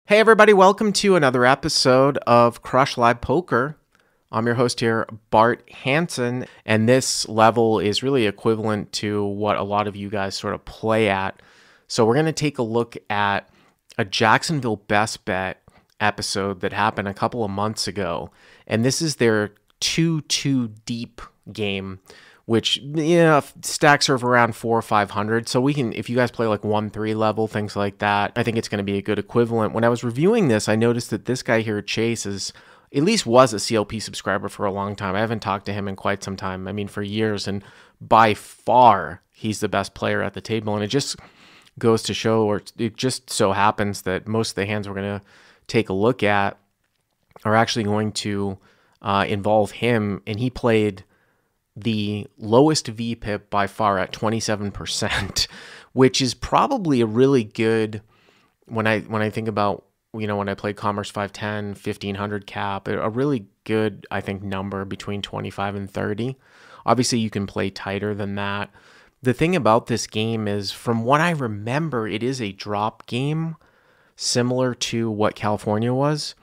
Hey everybody, welcome to another episode of CrushLivePoker. I'm your host here, Bart Hanson, and this level is really equivalent to what a lot of you guys sort of play at. So we're going to take a look at a Jacksonville Best Bet episode that happened a couple of months ago, and this is their 2-2 deep game, which, stacks are of around 400 or 500. So we can, if you guys play like 1-3 level, things like that, I think it's going to be a good equivalent. When I was reviewing this, I noticed that this guy here, Chase, at least was a CLP subscriber for a long time. I haven't talked to him in quite some time. I mean, for years, and by far, he's the best player at the table. And it just goes to show, or it just so happens that most of the hands we're going to take a look at are actually going to involve him, and he played the lowest VPIP by far at 27%, which is probably a really good, when I think about, when I played Commerce 510, 1500 cap, a really good, I think, number between 25 and 30. Obviously, you can play tighter than that. The thing about this game is, from what I remember, it is a drop game similar to what California was,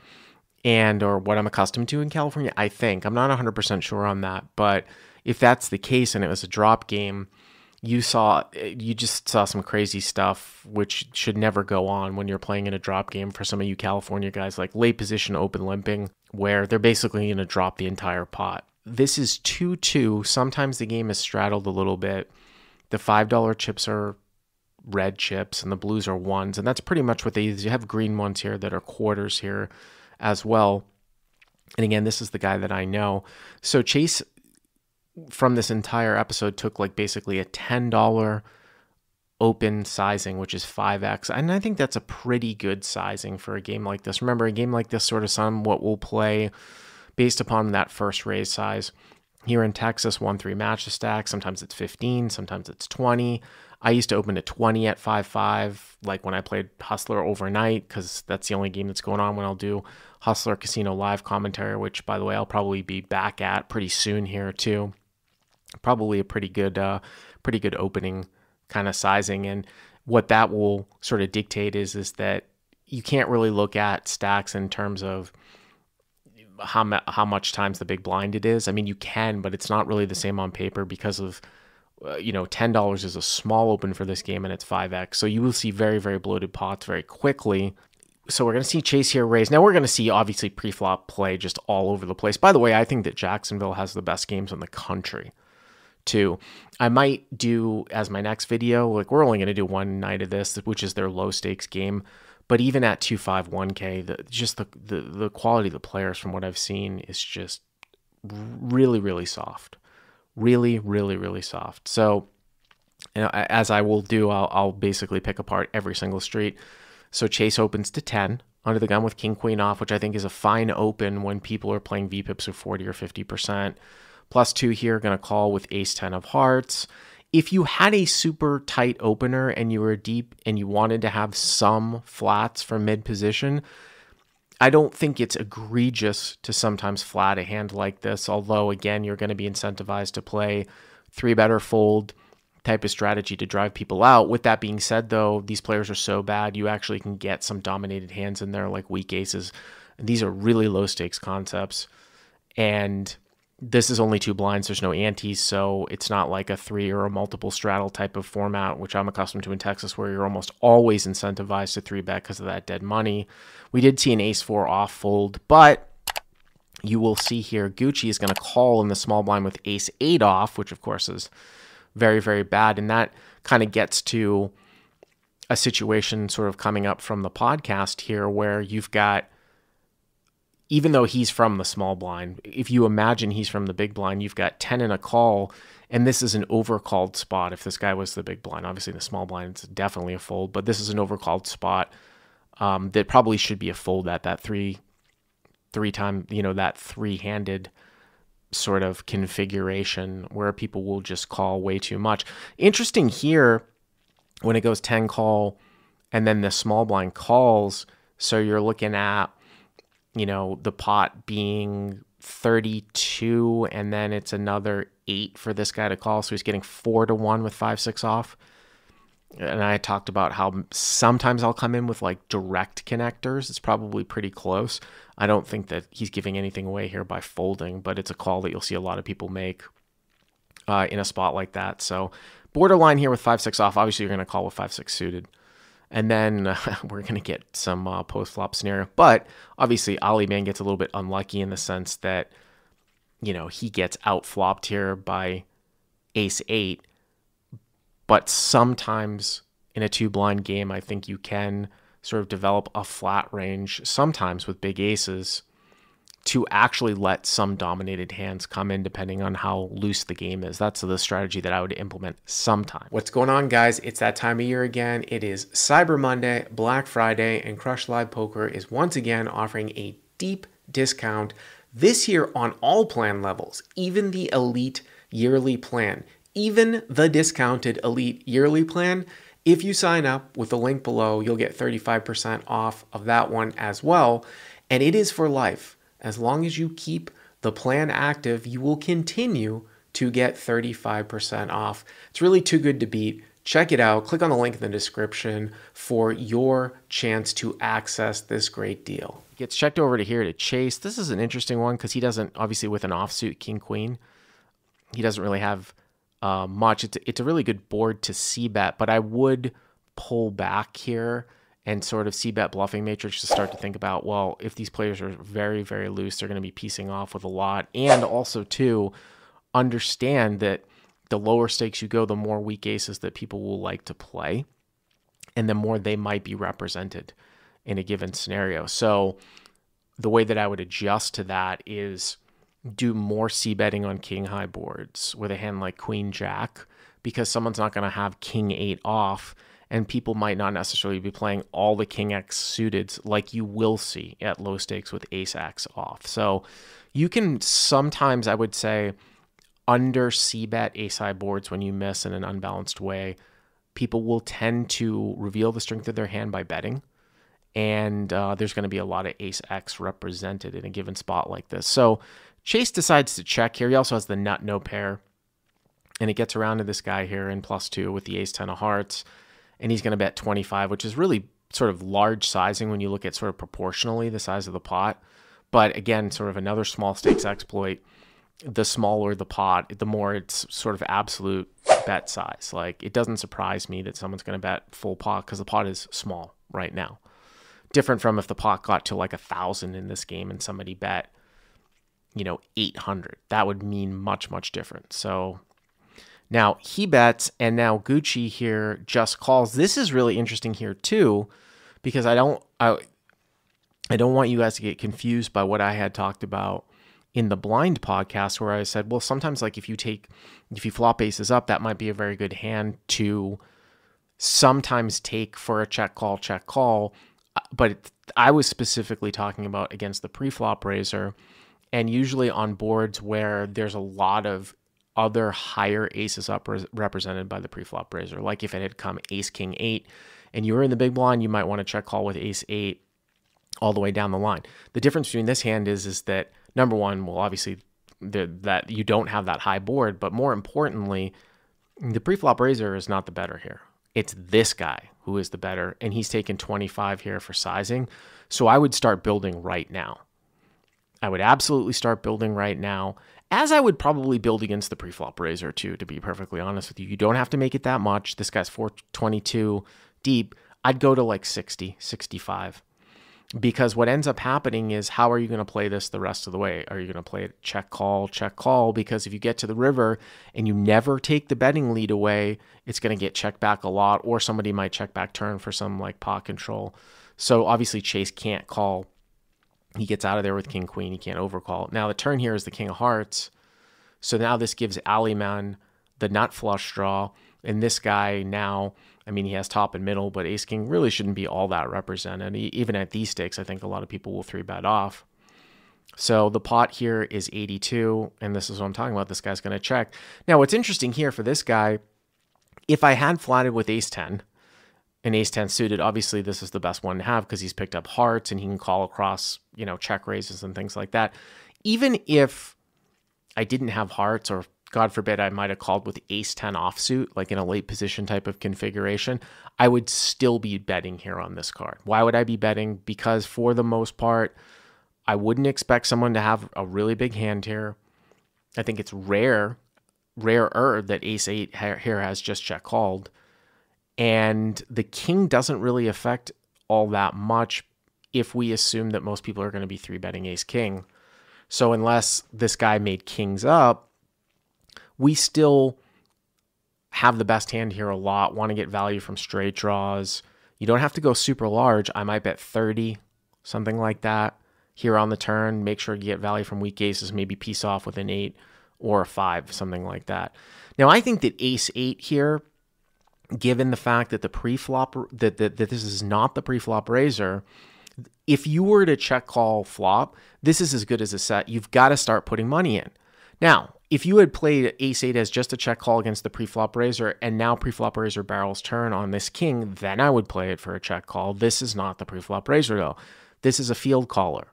or what I'm accustomed to in California, I think. I'm not 100% sure on that, but if that's the case and it was a drop game, you just saw some crazy stuff, which should never go on when you're playing in a drop game for some of you California guys, like late position open limping, where they're basically going to drop the entire pot. This is 2-2. Sometimes the game is straddled a little bit. The $5 chips are red chips and the blues are ones, and that's pretty much what they use. You have green ones here that are quarters here as well. And again, this is the guy that I know. So Chase, from this entire episode, took like basically a $10 open sizing, which is 5x. And I think that's a pretty good sizing for a game like this. Remember, a game like this sort of somewhat will play based upon that first raise size. Here in Texas, 1-3 match a stack. Sometimes it's 15, sometimes it's 20. I used to open to 20 at 5-5, like when I played Hustler overnight, because that's the only game that's going on when I'll do Hustler Casino live commentary, which, by the way, I'll probably be back at pretty soon here too. Probably a pretty good opening kind of sizing. And what that will sort of dictate is that you can't really look at stacks in terms of how much times the big blind it is. I mean, you can, but it's not really the same on paper because of, $10 is a small open for this game and it's 5x. So you will see very, very bloated pots very quickly. So we're going to see Chase here raise. Now we're going to see, obviously, Preflop play just all over the place. By the way, I think that Jacksonville has the best games in the country too. I might do, as my next video, like we're only going to do one night of this, which is their low stakes game. But even at 251K, the quality of the players from what I've seen is just really, really soft. Really, really, really soft. So, as I will do, I'll basically pick apart every single street. So Chase opens to 10 under the gun with King Queen off, which I think is a fine open when people are playing VPIPs of 40 or 50%. +2 here, going to call with Ace-10 of hearts. If you had a super tight opener and you were deep and you wanted to have some flats for mid position, I don't think it's egregious to sometimes flat a hand like this, although, again, you're going to be incentivized to play 3-bet or fold type of strategy to drive people out. With that being said, though, these players are so bad, you actually can get some dominated hands in there like weak aces. And these are really low-stakes concepts, and this is only 2 blinds. There's no antes, so it's not like a 3 or a multiple straddle type of format, which I'm accustomed to in Texas, where you're almost always incentivized to 3-bet because of that dead money. We did see an Ace-4 off fold, but you will see here Gucci is going to call in the small blind with Ace-8 off, which of course is very, very bad. And that kind of gets to a situation sort of coming up from the podcast here where you've got, even though he's from the small blind, if you imagine he's from the big blind, you've got 10 in a call, and this is an overcalled spot. If this guy was the big blind, obviously the small blind, it's definitely a fold, but this is an overcalled spot that probably should be a fold at that that three-handed sort of configuration where people will just call way too much. Interesting here, when it goes 10 call and then the small blind calls, so you're looking at, the pot being 32, and then it's another 8 for this guy to call. So he's getting 4-1 with 5-6 off. And I talked about how sometimes I'll come in with like direct connectors. It's probably pretty close. I don't think that he's giving anything away here by folding, but it's a call that you'll see a lot of people make in a spot like that. So borderline here with 5-6 off. Obviously, you're going to call with 5-6 suited. And then we're going to get some post-flop scenario. But obviously, Ali Man gets a little bit unlucky in the sense that, you know, he gets out-flopped here by ace-8. But sometimes in a two-blind game, I think you can sort of develop a flat range, sometimes with big aces, to actually let some dominated hands come in depending on how loose the game is. That's the strategy that I would implement sometime. What's going on, guys? It's that time of year again. It is Cyber Monday, Black Friday, and CrushLivePoker is once again offering a deep discount this year on all plan levels, even the Elite Yearly Plan. Even the discounted Elite Yearly Plan, if you sign up with the link below, you'll get 35% off of that one as well. And it is for life. As long as you keep the plan active, you will continue to get 35% off. It's really too good to beat. Check it out. Click on the link in the description for your chance to access this great deal. Gets checked over to here to Chase. This is an interesting one because he doesn't, obviously with an offsuit king-queen, he doesn't really have much. It's a really good board to CBet, but I would pull back here and sort of CBet bluffing matrix to start to think about, well, if these players are very, very loose, they're going to be piecing off with a lot. And also, too, understand that the lower stakes you go, the more weak aces that people will like to play, and the more they might be represented in a given scenario. So the way that I would adjust to that is do more c-betting on king-high boards with a hand like queen-jack, because someone's not going to have king-8 off, and people might not necessarily be playing all the king-x suiteds like you will see at low stakes with ace-x off. So you can sometimes, I would say, under c-bet ace-high boards when you miss in an unbalanced way. People will tend to reveal the strength of their hand by betting, and there's going to be a lot of ace-x represented in a given spot like this. So Chase decides to check here. He also has the nut no pair, and it gets around to this guy here in +2 with the ace-10 of hearts, and he's going to bet 25, which is really sort of large sizing when you look at sort of proportionally the size of the pot. But again, sort of another small stakes exploit. The smaller the pot, the more it's sort of absolute bet size. Like, it doesn't surprise me that someone's going to bet full pot because the pot is small right now. Different from if the pot got to like 1,000 in this game and somebody bet, 800. That would mean much, much different. So now he bets, and now Gucci here just calls. This is really interesting here too, because I don't want you guys to get confused by what I had talked about in the blind podcast, where I said, well, sometimes like if you flop aces up, that might be a very good hand to sometimes take for a check call. But I was specifically talking about against the pre-flop raiser, and usually on boards where there's a lot of other higher aces up represented by the pre-flop raiser. Like if it had come ace king 8 and you were in the big blind, you might want to check call with ace 8 all the way down the line. The difference between this hand is that number one, well, obviously that you don't have that high board, but more importantly, the pre-flop raiser is not the better here. It's this guy who is the better, and he's taken 25 here for sizing. So I would start building right now. I would absolutely start building right now, as I would probably build against the pre-flop raiser too, to be perfectly honest with you. You don't have to make it that much. This guy's 422 deep. I'd go to like 60, 65. Because what ends up happening is, how are you going to play this the rest of the way? Are you going to play it check call? Because if you get to the river and you never take the betting lead away, it's going to get checked back a lot, or somebody might check back turn for some like pot control. So obviously Chase can't call. He gets out of there with king queen. He can't overcall. Now the turn here is the king of hearts. So now this gives Aliman the nut flush draw. And this guy now, I mean, he has top and middle, but ace king really shouldn't be all that represented. Even at these stakes, I think a lot of people will 3-bet off. So the pot here is 82, and this is what I'm talking about. This guy's going to check. Now, what's interesting here for this guy, if I had flatted with ace-10, and ace-10 suited, obviously this is the best one to have because he's picked up hearts and he can call across, check raises and things like that. Even if I didn't have hearts or God forbid, I might have called with ace-10 offsuit, like in a late position type of configuration, I would still be betting here on this card. Why would I be betting? Because for the most part, I wouldn't expect someone to have a really big hand here. I think it's rarer that ace-8 here has just check called. And the king doesn't really affect all that much if we assume that most people are going to be 3-betting ace-king. So unless this guy made kings up, we still have the best hand here a lot, want to get value from straight draws. You don't have to go super large. I might bet 30, something like that here on the turn. Make sure you get value from weak aces, maybe piece off with an 8 or a 5, something like that. Now, I think that ace-8 here, given the fact that the preflop, that this is not the preflop raiser, if you were to check call flop, this is as good as a set. You've got to start putting money in. Now, if you had played ace-8 as just a check call against the preflop raiser, and now preflop raiser barrels turn on this king, then I would play it for a check call. This is not the preflop raiser, though. This is a field caller.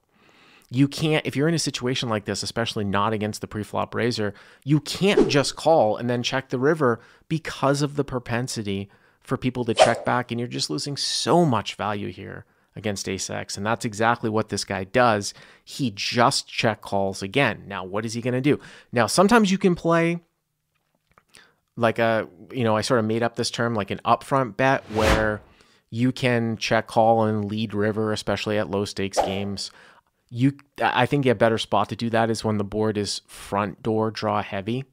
You can't, if you're in a situation like this, especially not against the preflop raiser, you can't just call and then check the river because of the propensity for people to check back, and you're just losing so much value here against ace-x, and that's exactly what this guy does. He just check calls again. Now, what is he going to do? Now, sometimes you can play like I sort of made up this term, like an upfront bet, where you can check call and lead river, especially at low stakes games. I think a better spot to do that is when the board is front door draw heavy.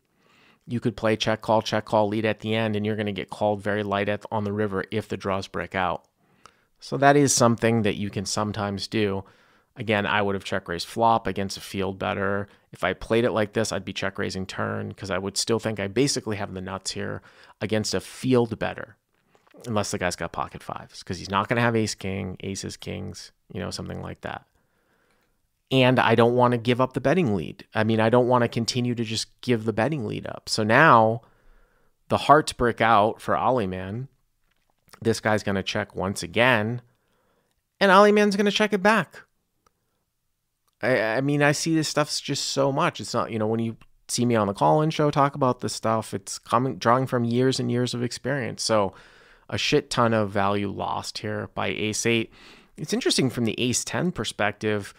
You could play check call, lead at the end, and you're going to get called very light on the river if the draws break out. So that is something that you can sometimes do. Again, I would have check raised flop against a field better. If I played it like this, I'd be check raising turn, because I would still think I basically have the nuts here against a field better, unless the guy's got pocket fives, because he's not going to have ace king, aces, kings, something like that. And I don't want to give up the betting lead. I mean, I don't want to continue to just give the betting lead up. So now the hearts break out for Aliman. This guy's going to check once again, and Aliman's going to check it back. I mean, I see this stuff just so much. It's not, when you see me on the call-in show talk about this stuff, it's drawing from years and years of experience. So a shit ton of value lost here by ace-8. It's interesting from the ace-10 perspective.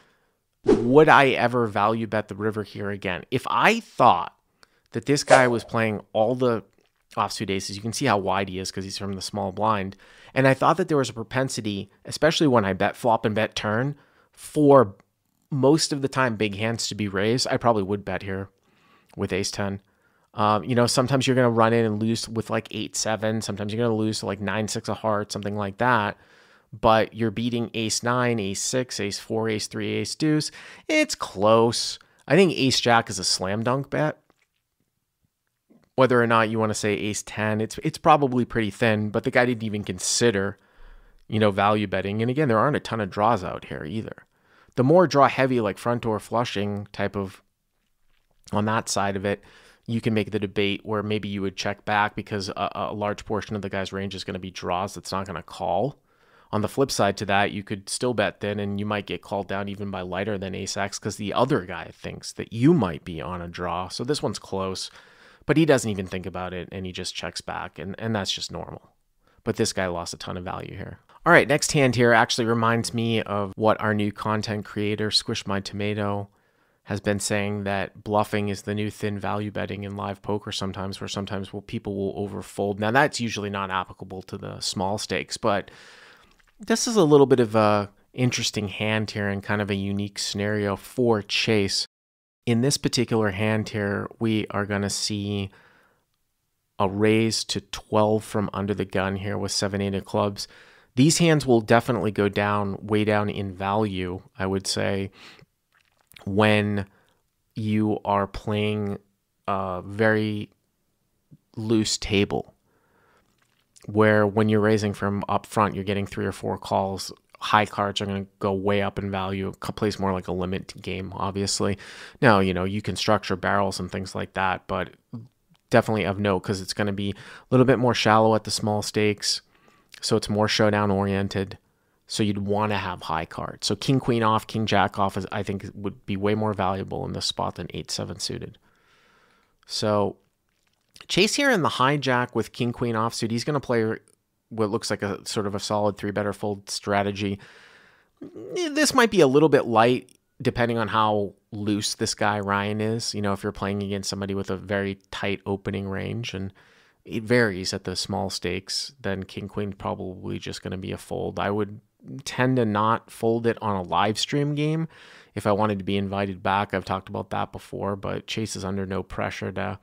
Would I ever value bet the river here again? If I thought that this guy was playing all the offsuit aces, you can see how wide he is because he's from the small blind, and I thought that there was a propensity, especially when I bet flop and bet turn, for most of the time big hands to be raised, I probably would bet here with ace-10. Sometimes you're going to run in and lose with like 8-7. Sometimes you're going to lose to like 9-6 of hearts, something like that. But you're beating ace-9, ace-6, ace-4, ace-3, ace-deuce. It's close. I think ace-jack is a slam dunk bet. Whether or not you want to say ace-10, it's probably pretty thin, but the guy didn't even consider, value betting. And again, there aren't a ton of draws out here either. The more draw heavy, like front door flushing type of, on that side of it, you can make the debate where maybe you would check back because a large portion of the guy's range is going to be draws that's not going to call. On the flip side to that, you could still bet thin, and you might get called down even by lighter than ace-x because the other guy thinks that you might be on a draw. So this one's close, but he doesn't even think about it, and he just checks back, and that's just normal. But this guy lost a ton of value here. All right, next hand here actually reminds me of what our new content creator, Squish My Tomato, has been saying, that bluffing is the new thin value betting in live poker sometimes, where sometimes people will overfold. Now, that's usually not applicable to the small stakes, but this is a little bit of a interesting hand here and kind of a unique scenario for Chase. In this particular hand here, we are going to see a raise to 12 from under the gun here with 7-8 of clubs. These hands will definitely go down, way down in value, I would say, when you are playing a very loose table, where when you're raising from up front, you're getting 3 or 4 calls. High cards are going to go way up in value. It plays more like a limit game, obviously. Now, you can structure barrels and things like that, but definitely of note because it's going to be a little bit more shallow at the small stakes. So it's more showdown oriented. So you'd want to have high cards. So king, queen off, king, jack off, I think would be way more valuable in this spot than 8-7 suited. So Chase here in the hijack with king queen offsuit. He's going to play what looks like a sort of a solid 3-better fold strategy. This might be a little bit light depending on how loose this guy Ryan is. You know, if you're playing against somebody with a very tight opening range, and it varies at the small stakes, then king queen probably just going to be a fold. I would tend to not fold it on a live stream game if I wanted to be invited back. I've talked about that before, but Chase is under no pressure to,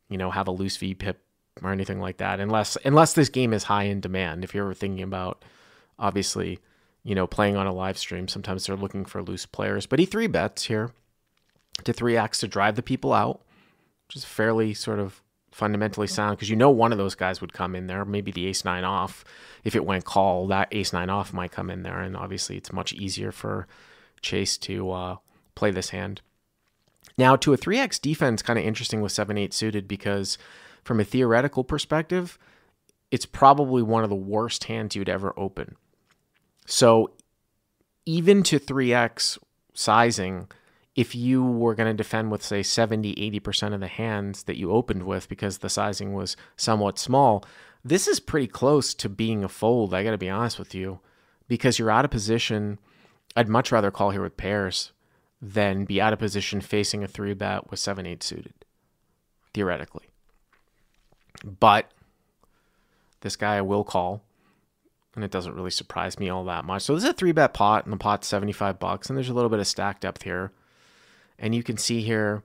you know, have a loose VPIP or anything like that, unless this game is high in demand. If you're ever thinking about, obviously, you know, playing on a live stream, sometimes they're looking for loose players. But he 3-bets here to 3x to drive the people out, which is fairly sort of fundamentally sound, because you know one of those guys would come in there. Maybe the ace-9 off. If it went call, that ace-9 off might come in there, and obviously it's much easier for Chase to play this hand. Now, to a 3x defense, kind of interesting with 7-8 suited, because from a theoretical perspective, it's probably one of the worst hands you'd ever open. So even to 3x sizing, if you were going to defend with, say, 70-80% of the hands that you opened with because the sizing was somewhat small, this is pretty close to being a fold, I got to be honest with you, because you're out of position. I'd much rather call here with pairs than be out of position facing a 3-bet with 7-8 suited, theoretically. But this guy I will call, and it doesn't really surprise me all that much. So this is a 3-bet pot, and the pot's $75, and there's a little bit of stack depth here. And you can see here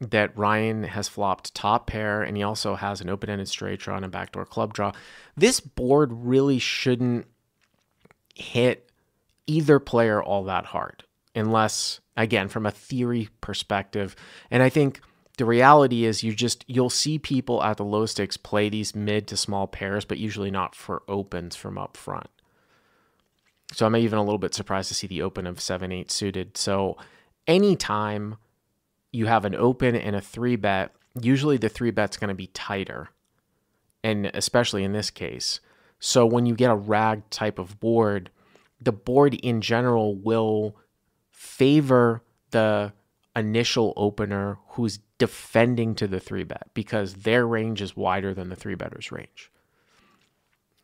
that Ryan has flopped top pair, and he also has an open-ended straight draw and a backdoor club draw. This board really shouldn't hit either player all that hard, unless, again, from a theory perspective. And I think the reality is you'll see people at the low stakes play these mid to small pairs, but usually not for opens from up front. So I'm even a little bit surprised to see the open of 7-8 suited. So anytime you have an open and a 3-bet, usually the 3-bet's going to be tighter, and especially in this case. So when you get a rag type of board, the board in general will favor the initial opener who's defending to the 3-bet, because their range is wider than the 3-better's range.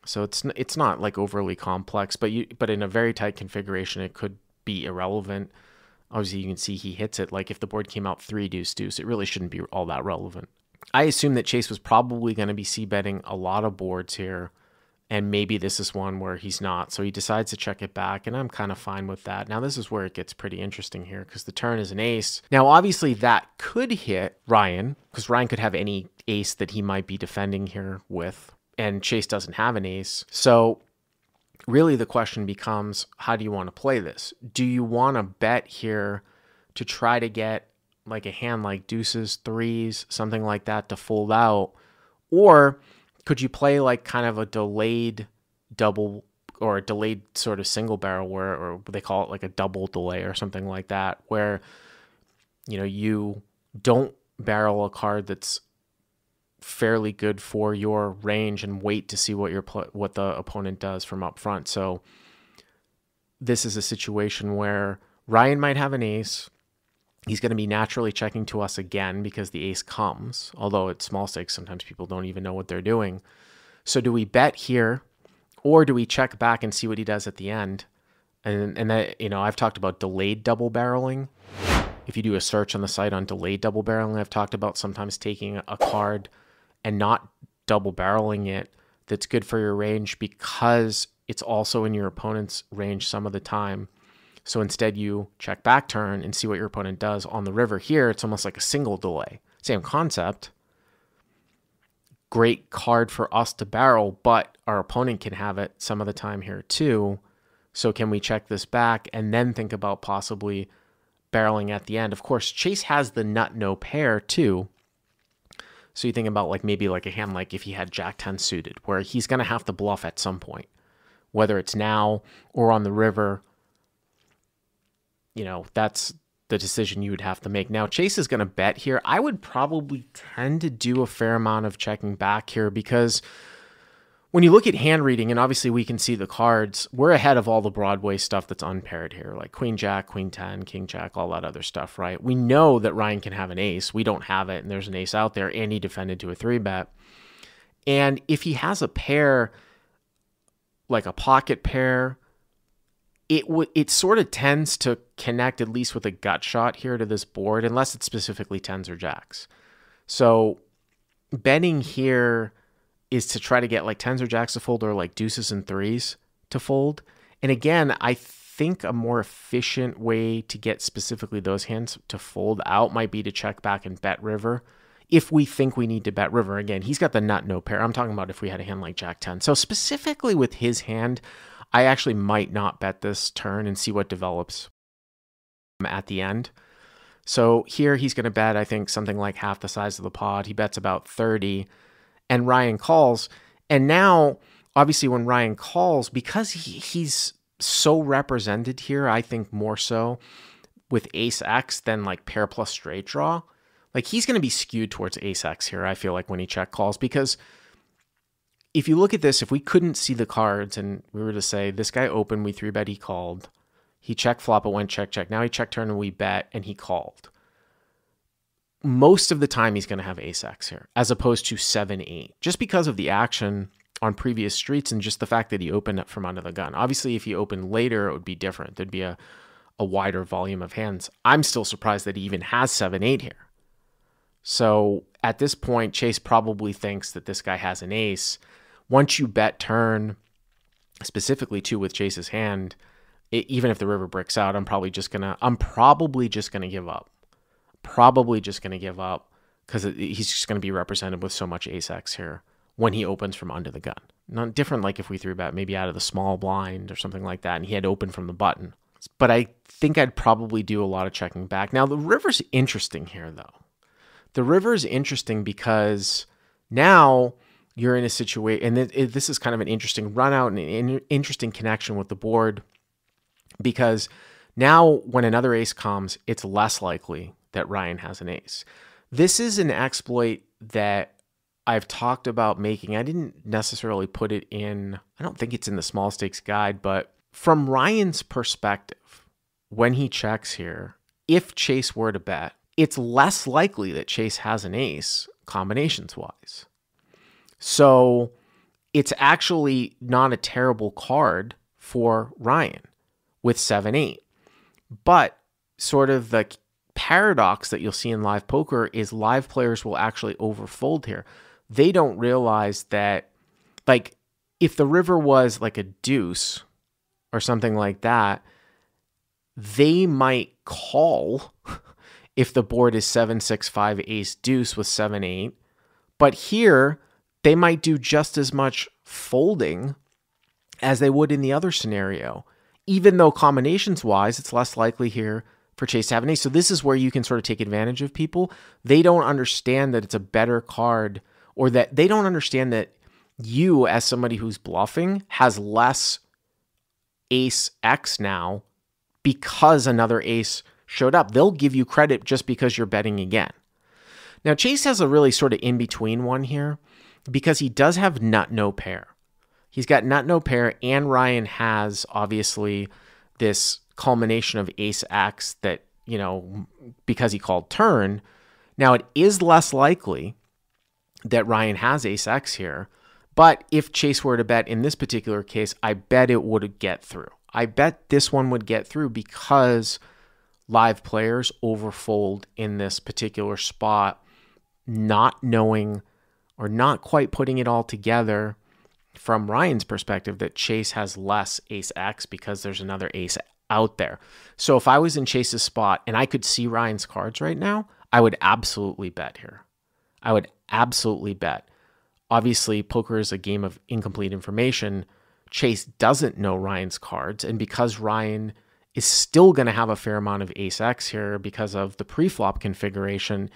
So it's not like overly complex, but in a very tight configuration, it could be irrelevant. Obviously, you can see he hits it. Like if the board came out 3-deuce-deuce, it really shouldn't be all that relevant. I assume that Chase was probably going to be c-betting a lot of boards here, and maybe this is one where he's not. So he decides to check it back, and I'm kind of fine with that. Now, this is where it gets pretty interesting here, because the turn is an ace. Now, obviously, that could hit Ryan, because Ryan could have any ace that he might be defending here with, and Chase doesn't have an ace. So really the question becomes, how do you want to play this? Do you want to bet here to try to get like a hand like deuces, threes, something like that to fold out? Or could you play like kind of a delayed double, or a delayed sort of single barrel, or they call it like a double delay or something like that, where, you know, you don't barrel a card that's fairly good for your range and wait to see what the opponent does from up front. So this is a situation where Ryan might have an ace. He's going to be naturally checking to us again because the ace comes, although at small stakes, sometimes people don't even know what they're doing. So do we bet here, or do we check back and see what he does at the end? And that, you know, I've talked about delayed double barreling. If you do a search on the site on delayed double barreling, I've talked about sometimes taking a card and not double barreling it that's good for your range, because it's also in your opponent's range some of the time. So instead you check back turn and see what your opponent does. On the river here, it's almost like a single delay. Same concept. Great card for us to barrel, but our opponent can have it some of the time here too. So can we check this back and then think about possibly barreling at the end? Of course, Chase has the nut no pair too. So you think about like maybe like a hand like if he had Jack 10 suited, where he's going to have to bluff at some point, whether it's now or on the river. You know, that's the decision you would have to make. Now, Chase is going to bet here. I would probably tend to do a fair amount of checking back here, because when you look at hand reading, and obviously we can see the cards, we're ahead of all the Broadway stuff that's unpaired here, like Queen Jack, Queen 10, King Jack, all that other stuff, right? We know that Ryan can have an ace. We don't have it, and there's an ace out there, and he defended to a 3-bet. And if he has a pair, like a pocket pair, it sort of tends to connect at least with a gut shot here to this board, unless it's specifically 10s or jacks. So betting here is to try to get like 10s or jacks to fold, or like deuces and 3s to fold. And again, I think a more efficient way to get specifically those hands to fold out might be to check back and bet river. If we think we need to bet river, again, he's got the nut no pair. I'm talking about if we had a hand like Jack 10. So specifically with his hand, I actually might not bet this turn and see what develops at the end. So here he's going to bet, I think, something like half the size of the pot. He bets about 30, and Ryan calls. And now, obviously, when Ryan calls, because he's so represented here, I think more so with ace X than like pair plus straight draw, like he's going to be skewed towards ace X here, I feel like, when he check calls. Because if you look at this, if we couldn't see the cards and we were to say, this guy opened, we 3-bet, he called. He check flop, it went check, check. Now he check turn and we bet, and he called. Most of the time he's going to have ace X here, as opposed to 7-8, just because of the action on previous streets and just the fact that he opened up from under the gun. Obviously, if he opened later, it would be different. There'd be a wider volume of hands. I'm still surprised that he even has 7-8 here. So at this point, Chase probably thinks that this guy has an ace. Once you bet turn, specifically too with Chase's hand, even if the river bricks out, I'm probably just gonna give up. Probably just gonna give up because he's just gonna be represented with so much ace X here when he opens from under the gun. Not different like if we 3-bet maybe out of the small blind or something like that, and he had opened from the button. But I think I'd probably do a lot of checking back. Now the river's interesting here though. The river is interesting because now you're in a situation, and this is kind of an interesting run out and an interesting connection with the board, because now when another ace comes, it's less likely that Ryan has an ace. This is an exploit that I've talked about making. I didn't necessarily put it in, I don't think it's in the small stakes guide, but from Ryan's perspective, when he checks here, if Chase were to bet, it's less likely that Chase has an ace combinations wise. So it's actually not a terrible card for Ryan with 7-8. But sort of the paradox that you'll see in live poker is live players will actually overfold here. They don't realize that, like, if the river was like a deuce or something like that, they might call if the board is 7-6-5 ace deuce with 7-8. But here, they might do just as much folding as they would in the other scenario, even though combinations-wise, it's less likely here for Chase to have an ace. So this is where you can sort of take advantage of people. They don't understand that it's a better card, or that they don't understand that you, as somebody who's bluffing, has less ace X now because another ace showed up. They'll give you credit just because you're betting again. Now, Chase has a really sort of in-between one here because he does have nut no pair. He's got nut no pair, and Ryan has obviously this culmination of ace X that, you know, because he called turn. Now, it is less likely that Ryan has ace X here, but if Chase were to bet in this particular case, I bet it would get through. I bet this one would get through because live players overfold in this particular spot, not knowing or not quite putting it all together from Ryan's perspective that Chase has less ace X because there's another ace out there. So if I was in Chase's spot and I could see Ryan's cards right now, I would absolutely bet here. I would absolutely bet. Obviously, poker is a game of incomplete information. Chase doesn't know Ryan's cards, and because Ryan is still going to have a fair amount of ace X here because of the preflop configuration,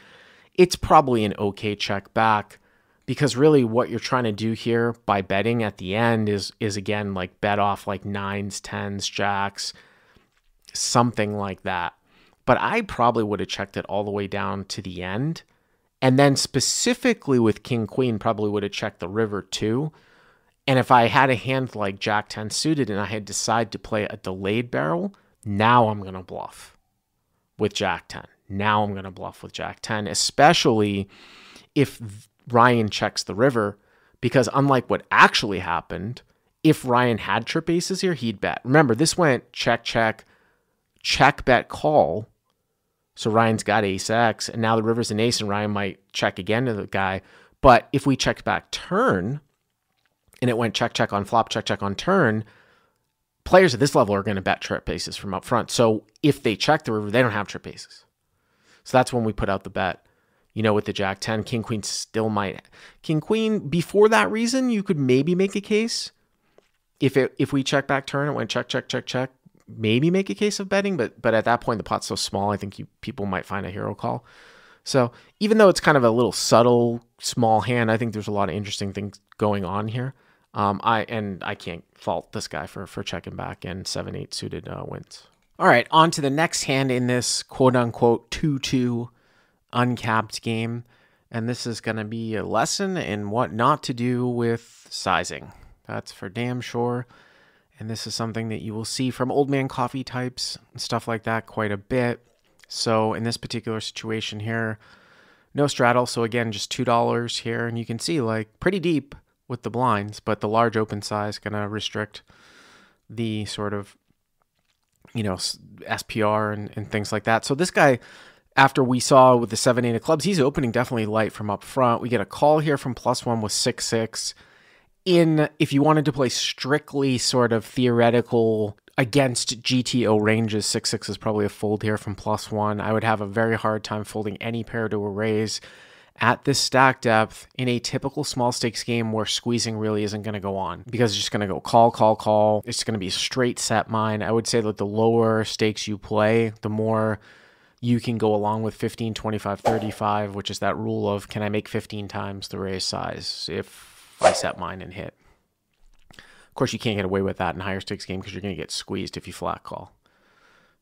it's probably an okay check back, because really what you're trying to do here by betting at the end is again, like bet off like 9s, 10s, jacks, something like that. But I probably would have checked it all the way down to the end. And then specifically with King Queen, probably would have checked the river too. And if I had a hand like Jack 10 suited and I had decided to play a delayed barrel, now I'm going to bluff with Jack 10. Now I'm going to bluff with Jack 10, especially if Ryan checks the river, because unlike what actually happened, if Ryan had trip aces here, he'd bet. Remember, this went check, check, check, bet, call. So Ryan's got ace X, and now the river's an ace, and Ryan might check again to the guy. But if we checked back turn, and it went check, check on flop, check, check on turn, players at this level are going to bet trip aces from up front. So if they check the river, they don't have trip aces. So that's when we put out the bet. With the Jack 10, King Queen still might. King Queen, before that reason, you could maybe make a case. If we check back turn, it went check, check, check, check, maybe make a case of betting, but at that point, the pot's so small, I think people might find a hero call. So even though it's kind of a little subtle, small hand, I think there's a lot of interesting things going on here. I can't fault this guy for checking back, and 7-8 suited wins. All right, on to the next hand in this quote-unquote 2-2 uncapped game. And this is going to be a lesson in what not to do with sizing. That's for damn sure. And this is something that you will see from old man coffee types and stuff like that quite a bit. So in this particular situation here, no straddle. So again, just $2 here. And you can see like pretty deep with the blinds, but the large open size going to restrict the sort of, SPR and things like that. So this guy, after we saw with the 7-8 of clubs, he's opening definitely light from up front. We get a call here from +1 with 6-6. If you wanted to play strictly sort of theoretical against GTO ranges, 6-6 is probably a fold here from +1. I would have a very hard time folding any pair to a raise at this stack depth in a typical small stakes game where squeezing really isn't going to go on, because it's just going to go call, call, call. It's going to be a straight set mine. I would say that the lower stakes you play, the more you can go along with 15, 25, 35, which is that rule of, can I make 15 times the raise size if I set mine and hit? Of course, you can't get away with that in a higher stakes game because you're going to get squeezed if you flat call.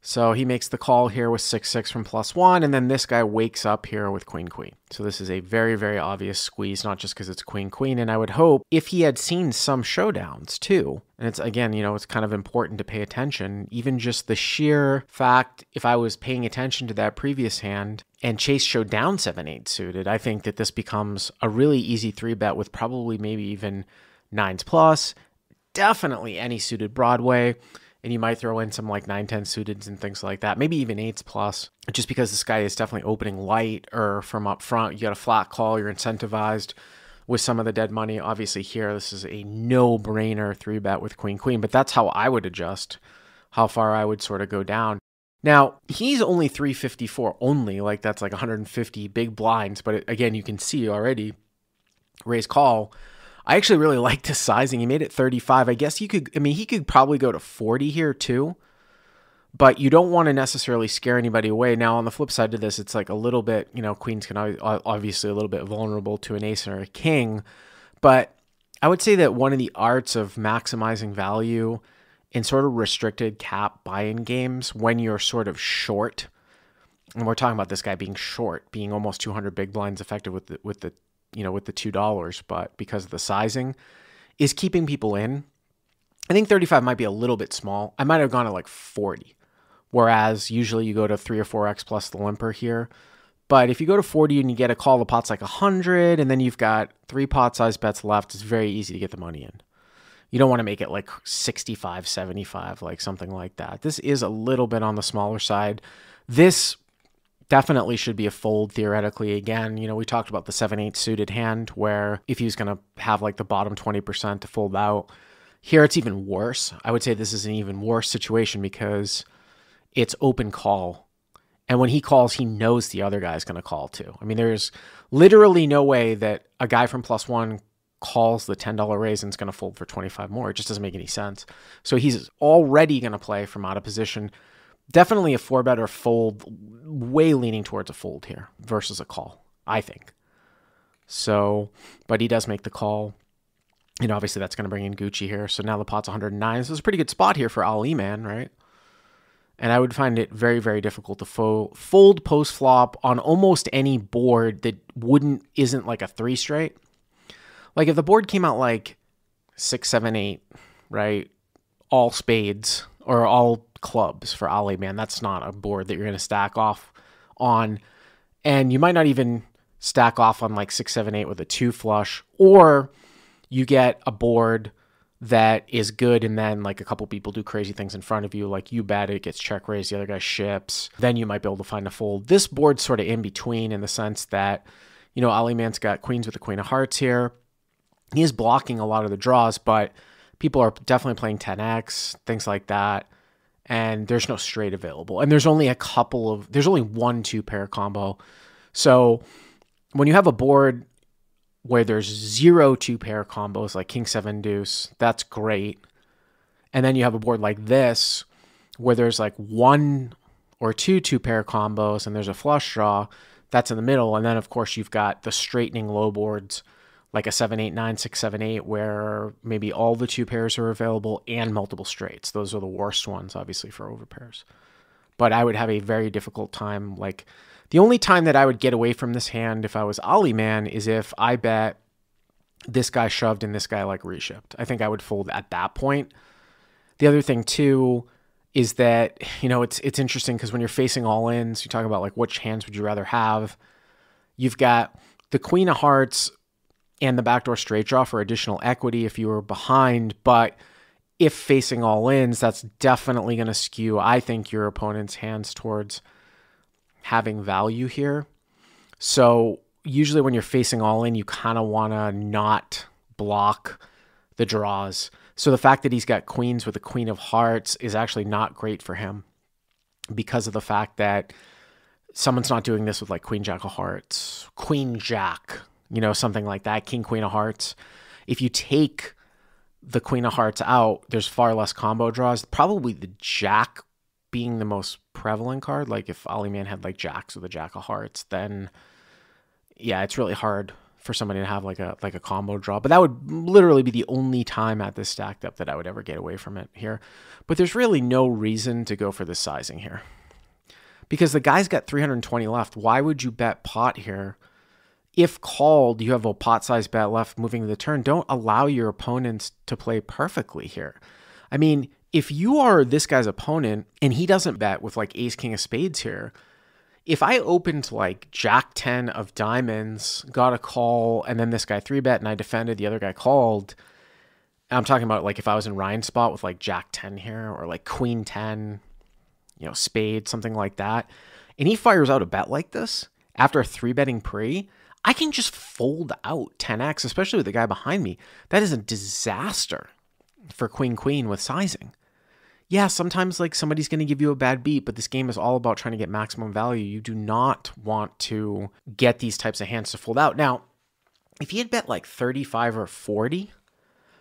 So he makes the call here with 6-6 from +1, and then this guy wakes up here with queen-queen. So this is a very, very obvious squeeze, not just because it's queen-queen, and I would hope if he had seen some showdowns too, and it's, again, it's kind of important to pay attention, even just the sheer fact, if I was paying attention to that previous hand, and Chase showed down 7-8 suited, I think that this becomes a really easy 3-bet with probably maybe even 9s plus, definitely any suited Broadway, and you might throw in some like 9-10 suiteds and things like that, maybe even 8s plus, just because this guy is definitely opening light or from up front. You got a flat call, you're incentivized with some of the dead money. Obviously here, this is a no-brainer 3-bet with queen-queen, but that's how I would adjust, how far I would sort of go down. Now, he's only 354 only, like that's like 150 big blinds, but again, you can see already, raise call. I actually really like this sizing. He made it 35. I guess he could probably go to 40 here too, but you don't want to necessarily scare anybody away. Now, on the flip side to this, it's like a little bit, queens can obviously a little bit vulnerable to an ace or a king, but I would say that one of the arts of maximizing value in sort of restricted cap buy-in games when you're sort of short, and we're talking about this guy being short, being almost 200 big blinds effective with the $2, but because of the sizing, is keeping people in. I think 35 might be a little bit small. I might have gone to like 40, whereas usually you go to 3 or 4x plus the limper here. But if you go to 40 and you get a call, the pot's like 100, and then you've got 3 pot size bets left, it's very easy to get the money in. You don't want to make it like 65, 75, like something like that. This is a little bit on the smaller side. This definitely should be a fold theoretically. Again, we talked about the 7-8 suited hand where if he was going to have like the bottom 20% to fold out, here it's even worse. I would say this is an even worse situation because it's open call. And when he calls, he knows the other guy's going to call too. I mean, there's literally no way that a guy from +1 calls the $10 raise and is going to fold for 25 more. It just doesn't make any sense. So he's already going to play from out of position. Definitely a 4-bet or fold, way leaning towards a fold here versus a call, I think. So, but he does make the call. Obviously that's going to bring in Gucci here. So now the pot's 109. So it's a pretty good spot here for Ali, man, right? And I would find it very, very difficult to fold post-flop on almost any board that isn't like a 3 straight. Like if the board came out like 6, 7, 8, right? All spades or all clubs for Ali, man. That's not a board that you're going to stack off on. And you might not even stack off on like 6, 7, 8 with a 2 flush, or you get a board that is good and then like a couple people do crazy things in front of you, like you bet it gets check raised, the other guy ships, then you might be able to find a fold. This board's sort of in between in the sense that, you know, Ali Man's got queens with the queen of hearts here. He is blocking a lot of the draws, but people are definitely playing 10x, things like that, and there's no straight available. And there's only there's only 1-2 pair combo. So when you have a board where there's 0 2-pair combos like king 7 deuce, that's great. And then you have a board like this where there's like 1 or 2 2-pair combos and there's a flush draw, that's in the middle. And then of course you've got the straightening low boards like a 7 8 9 6 7 8 where maybe all the 2 pairs are available and multiple straights. Those are the worst ones obviously for overpairs. But I would have a very difficult time. Like the only time that I would get away from this hand if I was Ali Man is if I bet this guy shoved and this guy like reshipped. I think I would fold at that point. The other thing too is that, you know, it's interesting because when you're facing all ins, you talk about like which hands would you rather have. You've got the queen of hearts and the backdoor straight draw for additional equity if you were behind, but if facing all ins, that's definitely going to skew, I think, your opponent's hands towards having value here. So usually when you're facing all in, you kind of want to not block the draws. So the fact that he's got queens with a queen of hearts is actually not great for him because of the fact that someone's not doing this with like queen jack of hearts, queen jack, you know, something like that, king queen of hearts. If you take the queen of hearts out, there's far less combo draws. Probably the jack being the most prevalent card. Like if Ali Man had like jacks with a jack of hearts, then yeah, it's really hard for somebody to have like a combo draw. But that would literally be the only time at this stacked up that I would ever get away from it here. But there's really no reason to go for this sizing here because the guy's got 320 left. Why would you bet pot here? If called, you have a pot size bet left moving to the turn. Don't allow your opponents to play perfectly here. I mean, if you are this guy's opponent and he doesn't bet with like ace king of spades here, if I opened like jack 10 of diamonds, got a call, and then this guy 3-bet and I defended, the other guy called, I'm talking about like if I was in Ryan's spot with like jack 10 here or like queen 10, you know, spade, something like that, and he fires out a bet like this after a 3-betting pre, I can just fold out 10x, especially with the guy behind me. That is a disaster for queen with sizing. Yeah, sometimes like somebody's going to give you a bad beat, but this game is all about trying to get maximum value. You do not want to get these types of hands to fold out. Now, if he had bet like 35 or 40,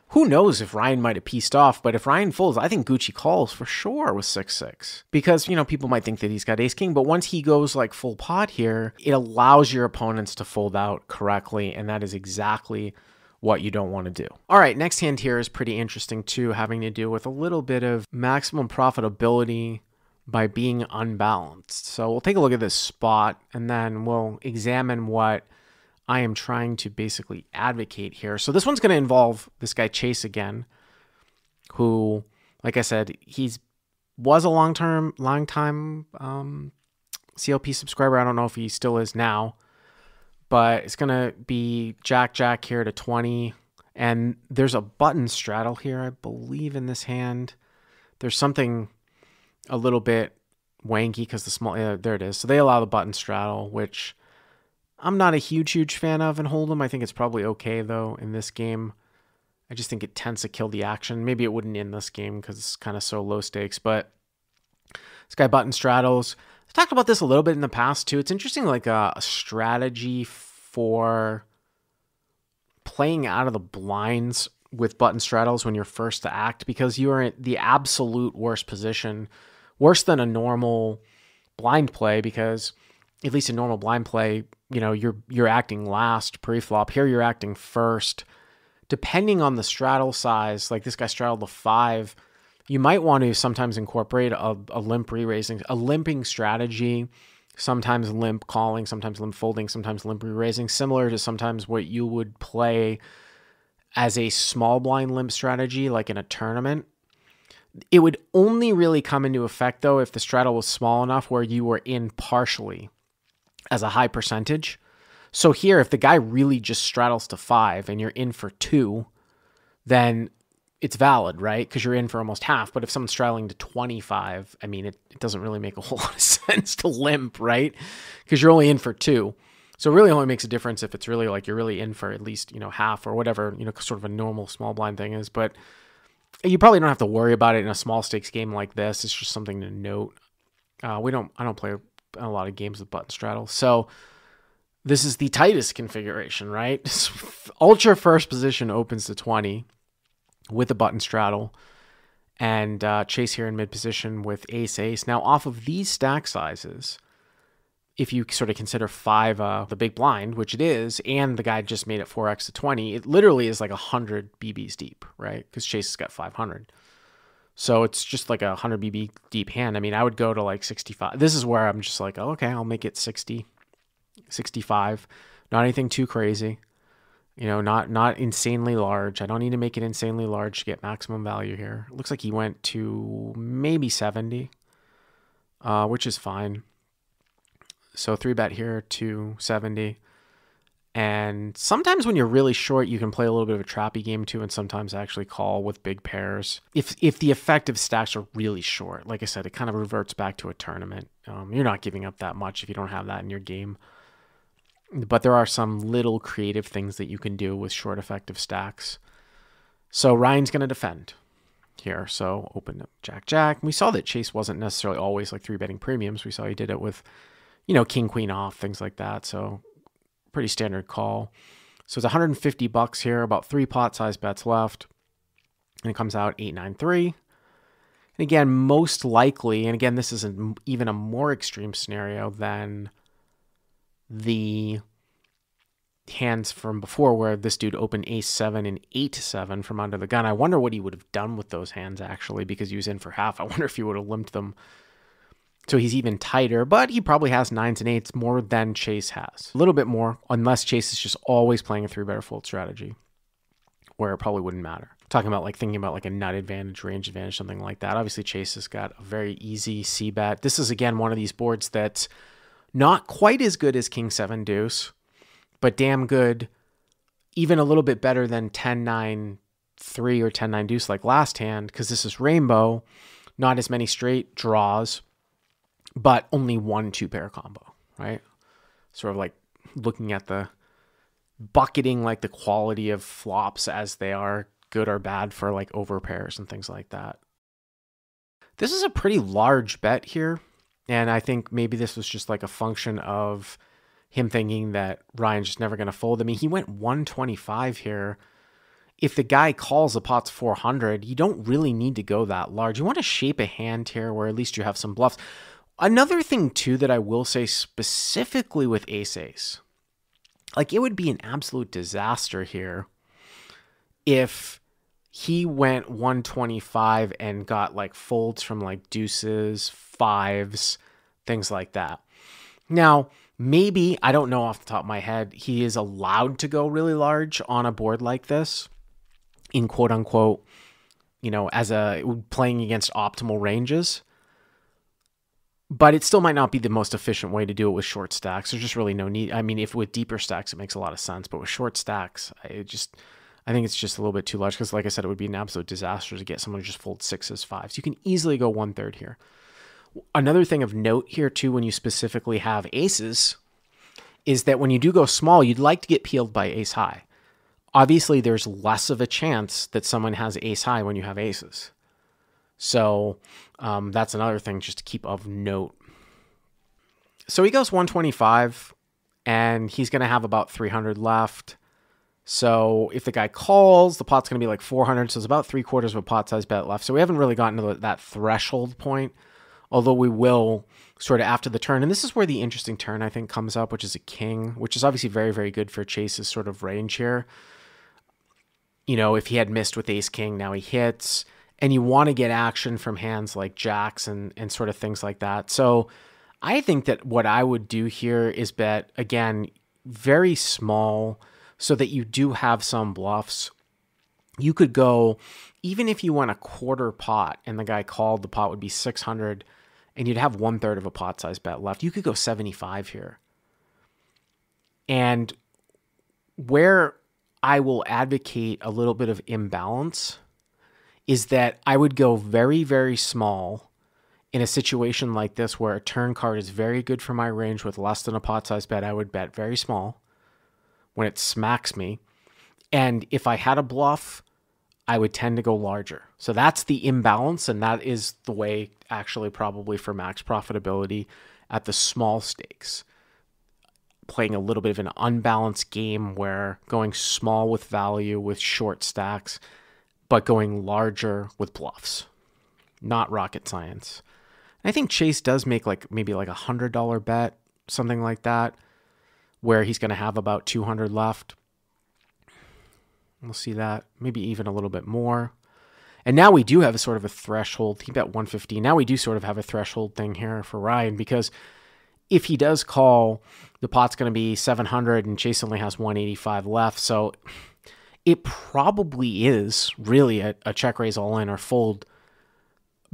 who knows if Ryan might have pieced off, but if Ryan folds, I think Gucci calls for sure with 6-6 because, you know, people might think that he's got ace king, but once he goes like full pot here, it allows your opponents to fold out correctly, and that is exactly what you don't want to do. All right, next hand here is pretty interesting too, having to do with a little bit of maximum profitability by being unbalanced. So we'll take a look at this spot and then we'll examine what I am trying to basically advocate here. So this one's going to involve this guy Chase again, who, like I said, was a long time CLP subscriber. I don't know if he still is now, but it's going to be jack here to 20. And there's a button straddle here, I believe, in this hand. There's something a little bit wanky because the small, there it is. So they allow the button straddle, which I'm not a huge fan of in Hold'em. I think it's probably okay, though, in this game. I just think it tends to kill the action. Maybe it wouldn't in this game because it's kind of so low stakes. But this guy button straddles. I've talked about this a little bit in the past, too. It's interesting, like a strategy for playing out of the blinds with button straddles when you're first to act because you are in the absolute worst position, worse than a normal blind play because at least in normal blind play, you know, you're acting last pre-flop. Here you're acting first. Depending on the straddle size, like this guy straddled a 5, you might want to sometimes incorporate a limp re-raising, a limping strategy, sometimes limp calling, sometimes limp folding, sometimes limp re-raising, similar to sometimes what you would play as a small blind limp strategy, like in a tournament. It would only really come into effect, though, if the straddle was small enough where you were in partially as a high percentage. So here, if the guy really just straddles to 5 and you're in for 2, then it's valid, right? Because you're in for almost half. But if someone's straddling to 25, I mean, it doesn't really make a whole lot of sense to limp, right? Because you're only in for 2. So it really only makes a difference if it's really like you're really in for at least, half or whatever, sort of a normal small blind thing is. But you probably don't have to worry about it in a small stakes game like this. It's just something to note. I don't play a lot of games with button straddle. So this is the tightest configuration, right? Ultra first position opens to 20 with a button straddle, and Chase here in mid position with ace-ace. Now off of these stack sizes, if you sort of consider 5 the big blind, which it is, and the guy just made it 4x to 20, it literally is like 100 BBs deep, right? Because Chase has got 500. So it's just like a 100 BB deep hand. I mean, I would go to like 65. This is where I'm just like, oh, okay, I'll make it 60, 65. Not anything too crazy. Not insanely large. I don't need to make it insanely large to get maximum value here. It looks like he went to maybe 70, which is fine. So 3-bet here to 70. And sometimes when you're really short, you can play a little bit of a trappy game too, and sometimes actually call with big pairs. If the effective stacks are really short, like I said, it kind of reverts back to a tournament. You're not giving up that much if you don't have that in your game. But there are some little creative things that you can do with short effective stacks. So Ryan's going to defend here. So open up Jack-Jack. We saw that Chase wasn't necessarily always like 3-betting premiums. We saw he did it with, King, Queen off, things like that. So pretty standard call. So it's $150 here, about 3 pot size bets left. And it comes out 8-9-3. And again, most likely, and again, this is even a more extreme scenario than the hands from before where this dude opened ace-7 and 8-7 from under the gun. I wonder what he would have done with those hands, actually, because he was in for half. I wonder if he would have limped them. So he's even tighter, but he probably has 9s and 8s more than Chase has. A little bit more, unless Chase is just always playing a 3-better fold strategy, where it probably wouldn't matter. Talking about thinking about like a nut advantage, range advantage, something like that. Obviously, Chase has got a very easy CBet. This is, again, one of these boards that's not quite as good as King 7 Deuce, but damn good, even a little bit better than 10-9-3 or 10-9 Deuce like last hand, because this is rainbow, not as many straight draws, but only 1 2-pair combo, right? Sort of like looking at the bucketing like the quality of flops as they are good or bad for like over pairs and things like that. This is a pretty large bet here. And I think maybe this was just like a function of him thinking that Ryan's just never going to fold. I mean, he went 125 here. If the guy calls the pot's 400, you don't really need to go that large. You want to shape a hand here where at least you have some bluffs. Another thing, too, that I will say specifically with ace-ace, like it would be an absolute disaster here if he went 125 and got like folds from like deuces, 5s, things like that. Now, maybe, I don't know off the top of my head, he is allowed to go really large on a board like this in quote unquote, as playing against optimal ranges. But it still might not be the most efficient way to do it with short stacks. There's just really no need. I mean, if with deeper stacks, it makes a lot of sense. But with short stacks, I think it's just a little bit too large because, like I said, it would be an absolute disaster to get someone to just fold 6s, 5s. You can easily go 1/3 here. Another thing of note here, too, when you specifically have aces, is that when you do go small, you'd like to get peeled by ace high. Obviously, there's less of a chance that someone has ace high when you have aces. So that's another thing just to keep of note. So he goes 125, and he's going to have about 300 left. So if the guy calls, the pot's going to be like 400, so it's about 3/4 of a pot size bet left. So we haven't really gotten to that threshold point, although we will sort of after the turn. And this is where the interesting turn, I think, comes up, which is a king, which is obviously very, very good for Chase's sort of range here. If he had missed with ace-king, now he hits. And you want to get action from hands like jacks and sort of things like that. So I think that what I would do here is bet, again, very small so that you do have some bluffs. you could go, even if you went a quarter pot and the guy called, the pot would be 600 and you'd have 1/3 of a pot size bet left. You could go 75 here. And where I will advocate a little bit of imbalance is that I would go very, very small in a situation like this where a turn card is very good for my range with less than a pot size bet. I would bet very small when it smacks me. And if I had a bluff, I would tend to go larger. So that's the imbalance, and that is the way actually probably for max profitability at the small stakes. Playing a little bit of an unbalanced game where going small with value with short stacks, but going larger with bluffs. Not rocket science. I think Chase does make maybe like $100 bet, something like that, where he's going to have about 200 left. We'll see that. Maybe even a little bit more. And now we do have a sort of a threshold. He bet 150. Now we do sort of have a threshold thing here for Ryan, because if he does call, the pot's going to be 700 and Chase only has 185 left. So it probably is really a check raise all in or fold,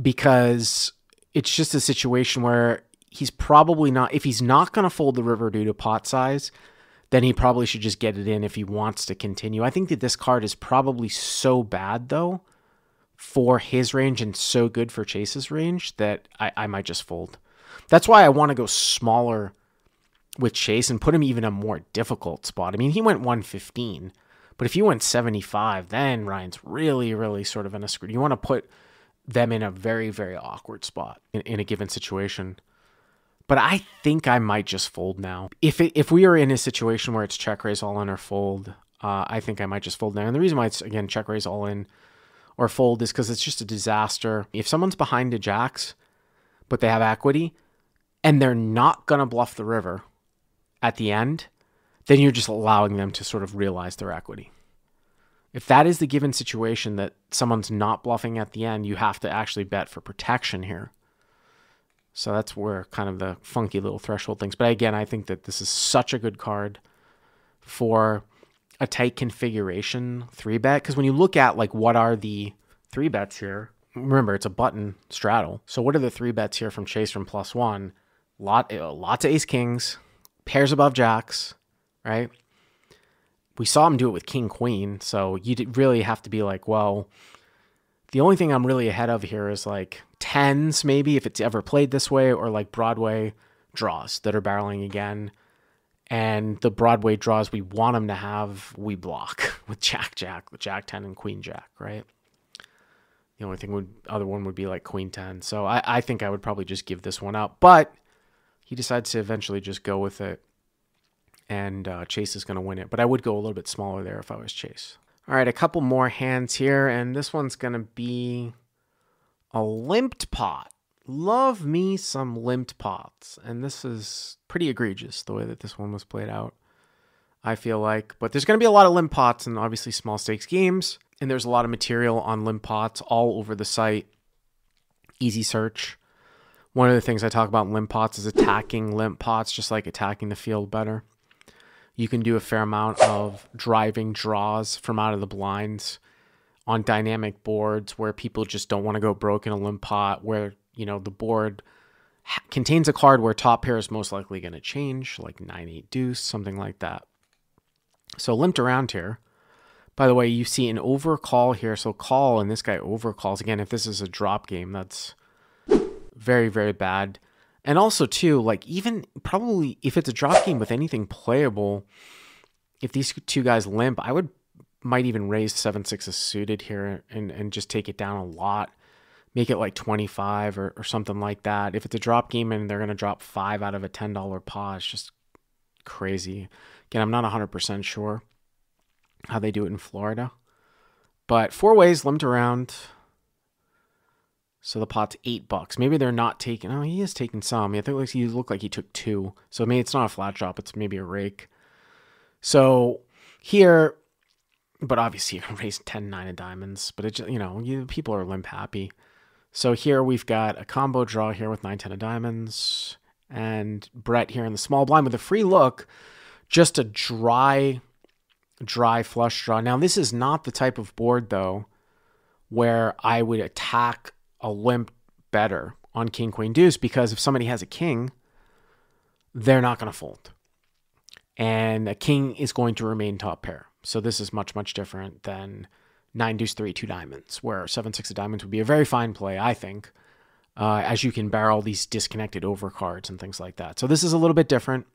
because it's just a situation where he's probably not, if he's not going to fold the river due to pot size, then he probably should just get it in if he wants to continue. I think that this card is probably so bad, though, for his range and so good for Chase's range that I might just fold. That's why I want to go smaller with Chase and put him even in a more difficult spot. I mean, he went 115, but if you went 75, then Ryan's really, really sort of in a screw. You want to put them in a very, very awkward spot in a given situation. But I think I might just fold now. If we are in a situation where it's check raise all in or fold, I think I might just fold now. And the reason why it's, again, check raise all in or fold is because it's just a disaster. If someone's behind the jacks, but they have equity, and they're not going to bluff the river at the end, then you're just allowing them to sort of realize their equity. If that is the given situation that someone's not bluffing at the end, you have to actually bet for protection here. So that's where kind of the funky little threshold things. But again, I think that this is such a good card for a tight configuration 3-bet. Because when you look at like what are the 3-bets here, remember it's a button straddle. So what are the 3-bets here from Chase from +1? Lots of ace kings, pairs above jacks, right? We saw him do it with king queen. So you really have to be like, well, the only thing I'm really ahead of here is like tens, maybe, if it's ever played this way, or like Broadway draws that are barreling again. And the Broadway draws we want them to have, we block with Jack, with Jack 10 and Queen Jack, right? The only thing other one would be like Queen 10. So I think I would probably just give this one up. But he decides to eventually just go with it. And Chase is going to win it. But I would go a little bit smaller there if I was Chase. All right, a couple more hands here. And this one's going to be a limped pot. Love me some limped pots. And this is pretty egregious, the way that this one was played out, I feel like. But there's going to be a lot of limp pots and obviously small stakes games. And there's a lot of material on limp pots all over the site. Easy search. One of the things I talk about in limp pots is attacking limp pots, just like attacking the field better. You can do a fair amount of driving draws from out of the blinds on dynamic boards where people just don't want to go broke in a limp pot, where, you know, the board contains a card where top pair is most likely going to change, like 9-8 deuce, something like that. So limped around here. By the way, you see an overcall here. So call, and this guy overcalls. Again, if this is a drop game, that's very, very bad. And also, too, like even probably if it's a drop game with anything playable, if these two guys limp, I might even raise 7-6 suited here and just take it down a lot. Make it like 25 or something like that. If it's a drop game and they're going to drop 5 out of a $10 pot, it's just crazy. Again, I'm not 100% sure how they do it in Florida. But 4 ways limped around. So the pot's $8. Maybe they're not taking... Oh, he is taking some. I think he looked like he took 2. So maybe it's not a flat drop. It's maybe a rake. So here... But obviously you can raise 10-9 of diamonds. But, it, you know, people are limp happy. So here we've got a combo draw here with 9-10 of diamonds. And Brett here in the small blind with a free look. Just a dry dry flush draw. Now, this is not the type of board, though, where I would attack a limp better on king, queen, deuce, because if somebody has a king, they're not going to fold. And a king is going to remain top pair. So this is much, much different than 9 deuce 3 2 diamonds, where 7 6 of diamonds would be a very fine play, I think, as you can barrel these disconnected over cards and things like that. So this is a little bit different.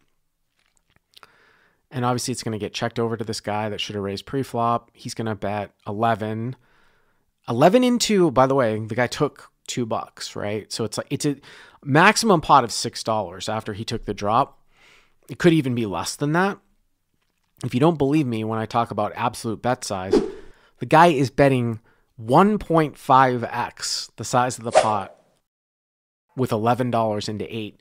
And obviously it's going to get checked over to this guy that should have raised pre-flop. He's going to bet 11. 11 into, by the way, the guy took $2, right? So it's a maximum pot of $6 after he took the drop. It could even be less than that. If you don't believe me when I talk about absolute bet size, the guy is betting 1.5x the size of the pot with $11 into 8.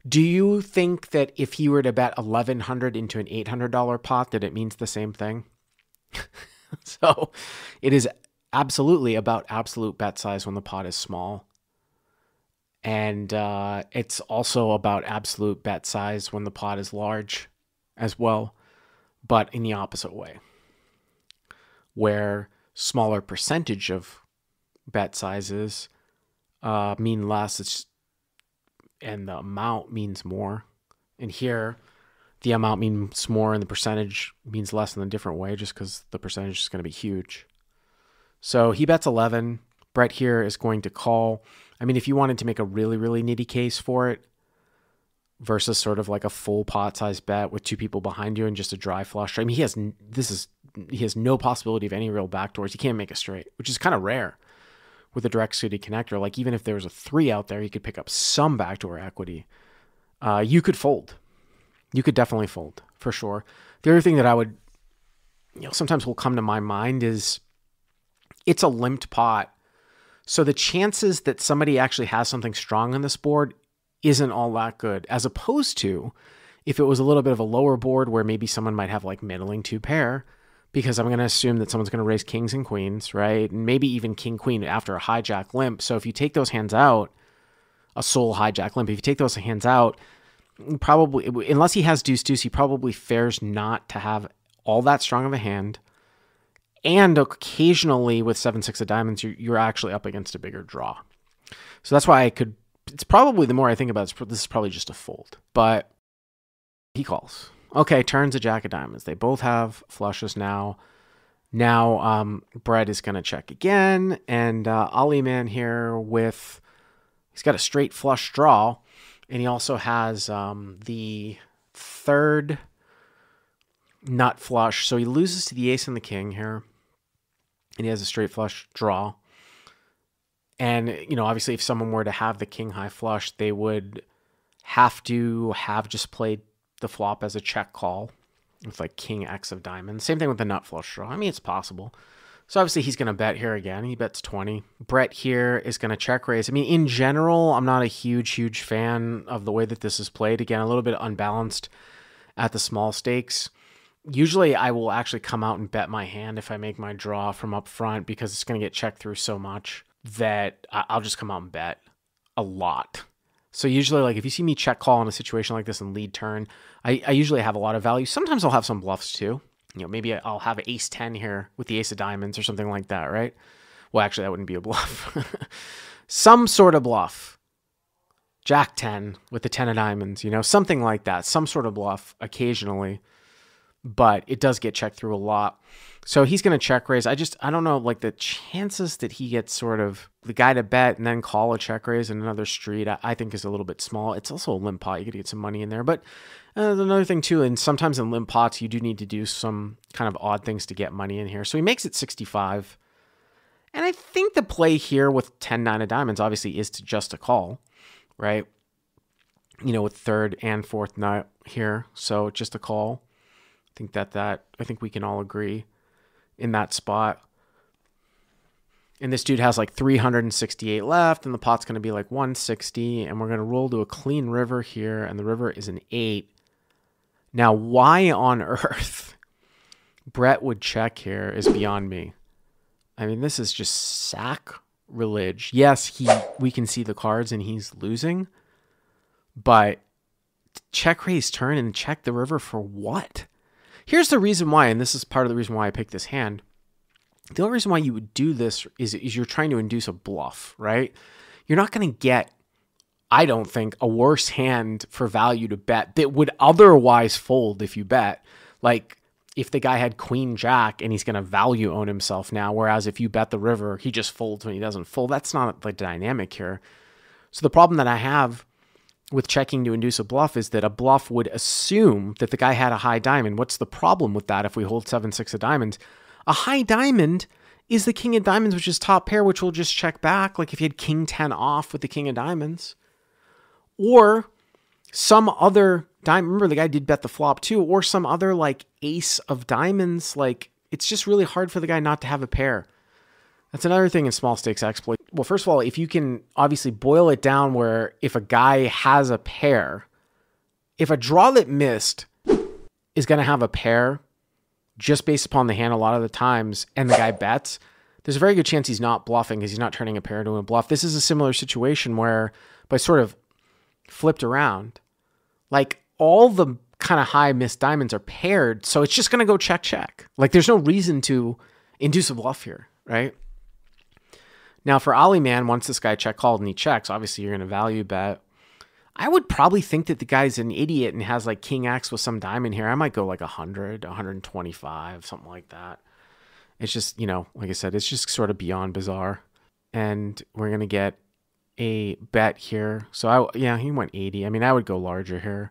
Do you think that if he were to bet $1,100 into an $800 pot, that it means the same thing? So it is absolutely about absolute bet size when the pot is small. And it's also about absolute bet size when the pot is large as well, but in the opposite way, where smaller percentage of bet sizes mean less, and the amount means more. And here, the amount means more and the percentage means less in a different way, just because the percentage is going to be huge. So he bets 11. Brett here is going to call. I mean, if you wanted to make a really, really nitty case for it versus sort of like a full pot size bet with two people behind you and just a dry flush. I mean, he has no possibility of any real backdoors. He can't make a straight, which is kind of rare with a direct suited connector. Like even if there was a 3 out there, he could pick up some backdoor equity. You could fold. You could definitely fold for sure. The other thing that I would, sometimes will come to my mind is it's a limped pot. So the chances that somebody actually has something strong on this board isn't all that good, as opposed to if it was a little bit of a lower board where maybe someone might have like middling 2 pair, because I'm going to assume that someone's going to raise kings and queens, right? And maybe even king, queen after a hijack limp. So if you take those hands out, a soul hijack limp, if you take those hands out, probably, unless he has deuce, deuce, he probably fares not to have all that strong of a hand. And occasionally with 7 6 of diamonds, you're actually up against a bigger draw. So that's why it's probably, the more I think about it, this is probably just a fold. But he calls. Okay, turns a jack of diamonds. They both have flushes now. Now Brett is going to check again. And Ali Man here he's got a straight flush draw. And he also has the third nut flush. So he loses to the ace and the king here. And he has a straight flush draw. And, obviously if someone were to have the king high flush, they would have to have just played the flop as a check call with like king X of diamonds. Same thing with the nut flush draw. I mean, it's possible. So obviously he's going to bet here again. He bets 20. Brett here is going to check raise. I mean, in general, I'm not a huge fan of the way that this is played. Again, a little bit unbalanced at the small stakes. Usually I will actually come out and bet my hand if I make my draw from up front, because it's going to get checked through so much that I'll just come out and bet a lot. So usually, like if you see me check call in a situation like this and lead turn, I usually have a lot of value. Sometimes I'll have some bluffs too. Maybe I'll have ace 10 here with the ace of diamonds or something like that, right? Well, actually, that wouldn't be a bluff. Some sort of bluff. Jack 10 with the 10 of diamonds, something like that. Some sort of bluff occasionally, but it does get checked through a lot. So he's going to check raise. I don't know, like the chances that he gets sort of the guy to bet and then call a check raise in another street, I think is a little bit small. It's also a limp pot. You got to get some money in there. But another thing too, and sometimes in limp pots, you do need to do some kind of odd things to get money in here. So he makes it 65. And I think the play here with 10-9 of diamonds obviously is to just a call, right? With third and fourth nut here. So just a call. I think we can all agree in that spot. And this dude has like 368 left, and the pot's going to be like 160, and we're going to roll to a clean river here, and the river is an 8. Now, why on earth Brett would check here is beyond me. I mean, this is just sacrilege. Yes, we can see the cards, and he's losing, but check raise turn and check the river for what? Here's the reason why, and this is part of the reason why I picked this hand. The only reason why you would do this is you're trying to induce a bluff, right? You're not going to get, I don't think, a worse hand for value to bet that would otherwise fold if you bet. Like if the guy had queen jack and he's going to value own himself now, whereas if you bet the river, he just folds when he doesn't fold. That's not the dynamic here. So the problem that I have with checking to induce a bluff is that a bluff would assume that the guy had a high diamond. What's the problem with that if we hold 7-6 of diamonds? A high diamond is the king of diamonds, which is top pair, which will just check back. Like if you had king 10 off with the king of diamonds. Or some other diamond. Remember, the guy did bet the flop too. Or some other like ace of diamonds. Like it's just really hard for the guy not to have a pair. That's another thing in small stakes exploit. Well, first of all, if you can obviously boil it down where if a guy has a pair, if a draw that missed is going to have a pair just based upon the hand a lot of the times and the guy bets, there's a very good chance he's not bluffing because he's not turning a pair into a bluff. This is a similar situation where, but sort of flipped around, like all the kind of high missed diamonds are paired. So it's just going to go check, check. Like there's no reason to induce a bluff here, right? Now for Ollie Man, once this guy check called and he checks, obviously you're going to value bet. I would probably think that the guy's an idiot and has like king X with some diamond here. I might go like 100, 125, something like that. It's just, you know, like I said, it's just sort of beyond bizarre. And we're going to get a bet here. So yeah, he went 80. I mean, I would go larger here.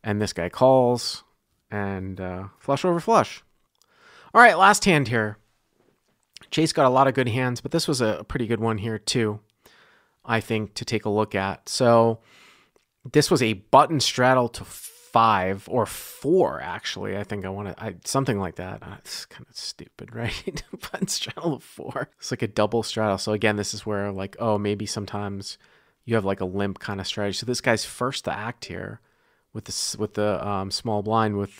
And this guy calls and flush over flush. All right, last hand here. Chase got a lot of good hands, but this was a pretty good one here too, I think, to take a look at. So this was a button straddle to 5 or 4, actually. I think something like that. It's kind of stupid, right? Button straddle to 4. It's like a double straddle. So again, this is where like, oh, maybe sometimes you have like a limp kind of strategy. So this guy's first to act here with the small blind with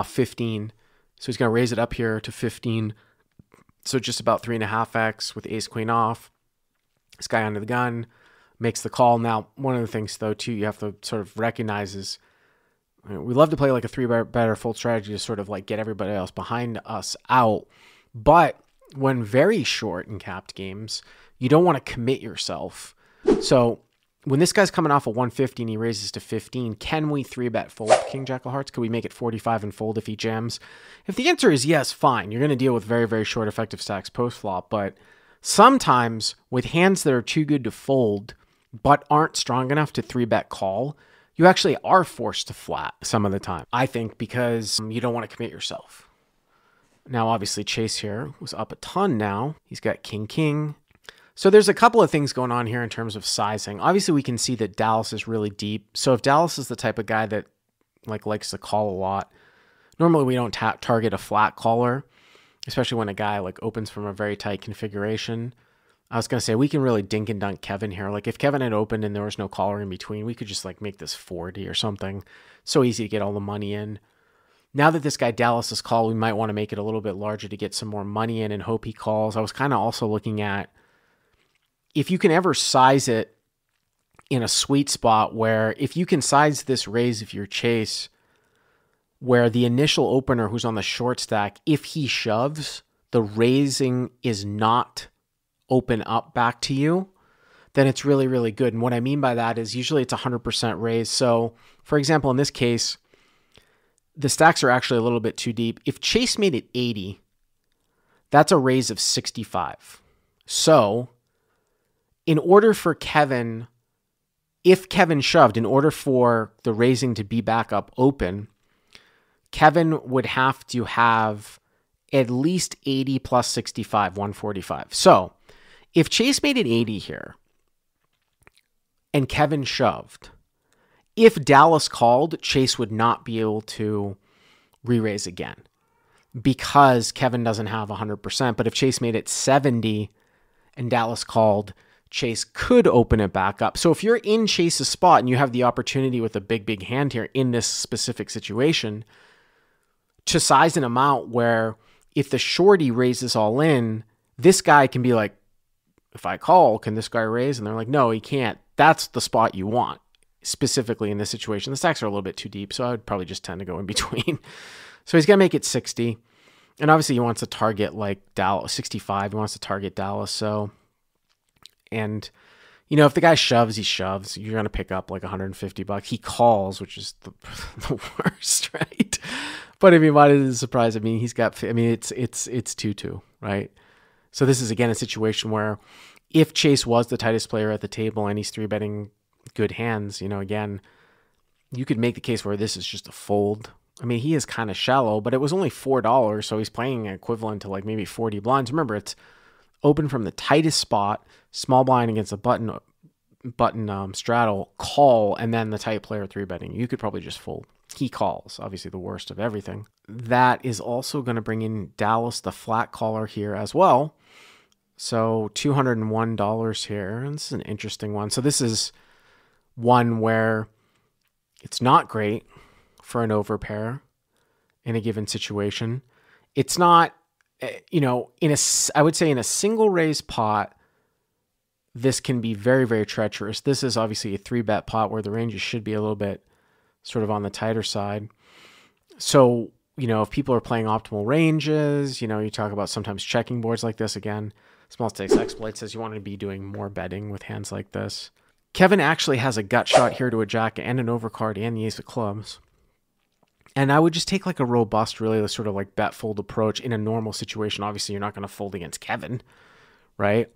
15. So he's going to raise it up here to 15. So just about 3.5x with ace queen off. This guy under the gun makes the call. Now, one of the things though too you have to sort of recognize is, we love to play like a 3-better fold strategy to sort of like get everybody else behind us out. But when very short in capped games, you don't want to commit yourself. So when this guy's coming off a 150 and he raises to 15, can we 3-bet fold King Jack of Hearts? Could we make it 45 and fold if he jams? If the answer is yes, fine. You're going to deal with very, very short effective stacks post-flop. But sometimes with hands that are too good to fold but aren't strong enough to 3-bet call, you actually are forced to flat some of the time, I think, because you don't want to commit yourself. Now, obviously, Chase here was up a ton now. He's got king. So there's a couple of things going on here in terms of sizing. Obviously, we can see that Dallas is really deep. So if Dallas is the type of guy that likes to call a lot, normally we don't target a flat caller, especially when a guy opens from a very tight configuration. I was going to say we can really dink and dunk Kevin here. Like if Kevin had opened and there was no caller in between, we could just make this 40 or something. So easy to get all the money in. Now that this guy Dallas is called, we might want to make it a little bit larger to get some more money in and hope he calls. I was kind of also looking at if you can ever size it in a sweet spot where if you can size this raise if you're Chase, where the initial opener who's on the short stack, if he shoves, the raising is not open up back to you, then it's really, really good. And what I mean by that is usually it's 100% raise. So for example, in this case, the stacks are actually a little bit too deep. If Chase made it 80, that's a raise of 65. So in order for Kevin, if Kevin shoved, in order for the raising to be back up open, Kevin would have to have at least 80 plus 65, 145. So if Chase made it 80 here and Kevin shoved, if Dallas called, Chase would not be able to re-raise again because Kevin doesn't have 100%. But if Chase made it 70 and Dallas called, Chase could open it back up. So if you're in Chase's spot and you have the opportunity with a big hand here in this specific situation to size an amount where if the shorty raises all in, this guy can be like, if I call, can this guy raise? And they're like, no, he can't. That's the spot you want. specifically in this situation. The stacks are a little bit too deep, so I would probably just tend to go in between. So he's going to make it 60. And obviously he wants to target like Dallas, 65. He wants to target Dallas. So, and you know, if the guy shoves, he shoves. You're going to pick up like $150. He calls, which is the worst, right? But I mean, why is it a surprise? I mean, he's got, I mean, it's 2-2, right? So this is again a situation where if Chase was the tightest player at the table and he's 3-betting good hands, you know, again, you could make the case where this is just a fold. I mean, he is kind of shallow, but it was only $4, so he's playing equivalent to like maybe 40 blinds. Remember, it's open from the tightest spot, small blind against a button straddle, call, and then the tight player 3-betting. You could probably just fold. He calls, obviously the worst of everything. That is also going to bring in Dallas, the flat caller here as well. So $201 here, and this is an interesting one. So this is one where it's not great for an overpair in a given situation. It's not, you know, I would say in a single raise pot, this can be very, very treacherous. This is obviously a 3-bet pot where the ranges should be a little bit sort of on the tighter side. So, you know, if people are playing optimal ranges, you know, you talk about sometimes checking boards like this. Again, Small Stakes Exploit says you want to be doing more betting with hands like this. Kevin actually has a gut shot here to a jack and an overcard and the ace of clubs. And I would just take like a robust, really the sort of like bet fold approach in a normal situation. Obviously, you're not going to fold against Kevin, right?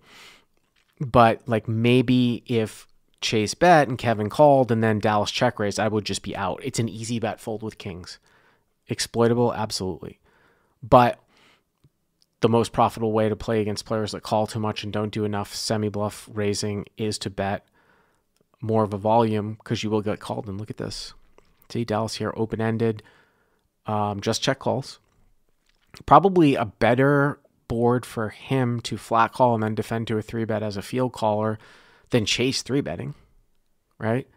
But like maybe if Chase bet and Kevin called and then Dallas check raised, I would just be out. It's an easy bet fold with kings. Exploitable, absolutely. But the most profitable way to play against players that call too much and don't do enough semi-bluff raising is to bet more of a volume because you will get called. And look at this. See Dallas here, open-ended, just check calls. Probably a better board for him to flat call and then defend to a 3-bet as a field caller than Chase 3-betting, right?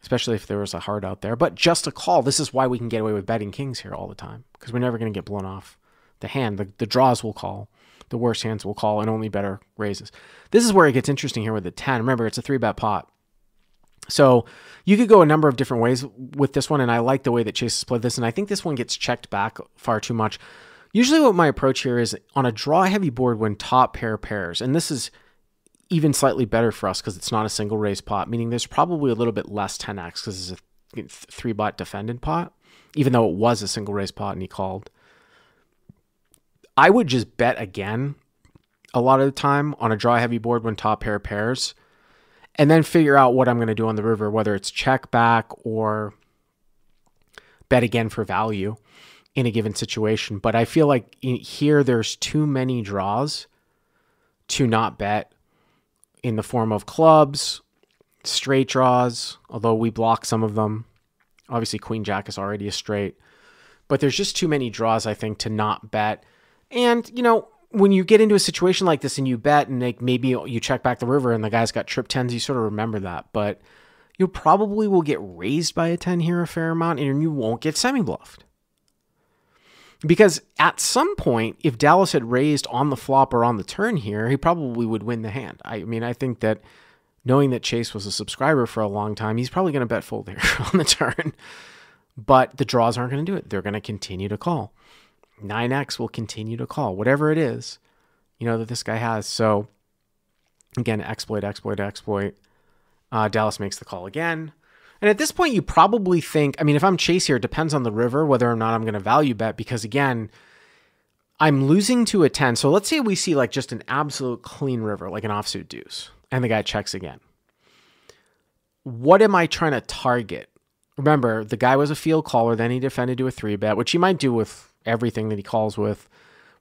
Especially if there was a heart out there. But just a call. This is why we can get away with betting kings here all the time, because we're never going to get blown off the hand. The draws will call. The worst hands will call, and only better raises. This is where it gets interesting here with the 10. Remember, it's a 3-bet pot. So you could go a number of different ways with this one, and I like the way that Chase has played this, and I think this one gets checked back far too much. Usually what my approach here is on a draw-heavy board when top pair pairs, and this is even slightly better for us because it's not a single raise pot, meaning there's probably a little bit less 10x because it's a 3-bot defended pot, even though it was a single raise pot and he called. I would just bet again a lot of the time on a draw-heavy board when top pair pairs, and then figure out what I'm going to do on the river, whether it's check back or bet again for value in a given situation. But I feel like here there's too many draws to not bet in the form of clubs, straight draws, although we block some of them. Obviously, Queen Jack is already a straight. But there's just too many draws, I think, to not bet. And, you know, when you get into a situation like this and you bet and like maybe you check back the river and the guy's got trip 10s, you sort of remember that. But you probably will get raised by a 10 here a fair amount and you won't get semi-bluffed. Because at some point, if Dallas had raised on the flop or on the turn here, he probably would win the hand. I mean, I think that knowing that Chase was a subscriber for a long time, he's probably going to bet fold here on the turn. But the draws aren't going to do it. They're going to continue to call. 9x will continue to call. Whatever it is, you know, that this guy has. So, again, exploit. Dallas makes the call again. And at this point, you probably think, I mean, if I'm Chase here, it depends on the river, whether or not I'm going to value bet, because again, I'm losing to a 10. So let's say we see like just an absolute clean river, like an offsuit deuce, and the guy checks again. What am I trying to target? Remember, the guy was a field caller, then he defended to a 3-bet, which he might do with everything that he calls with.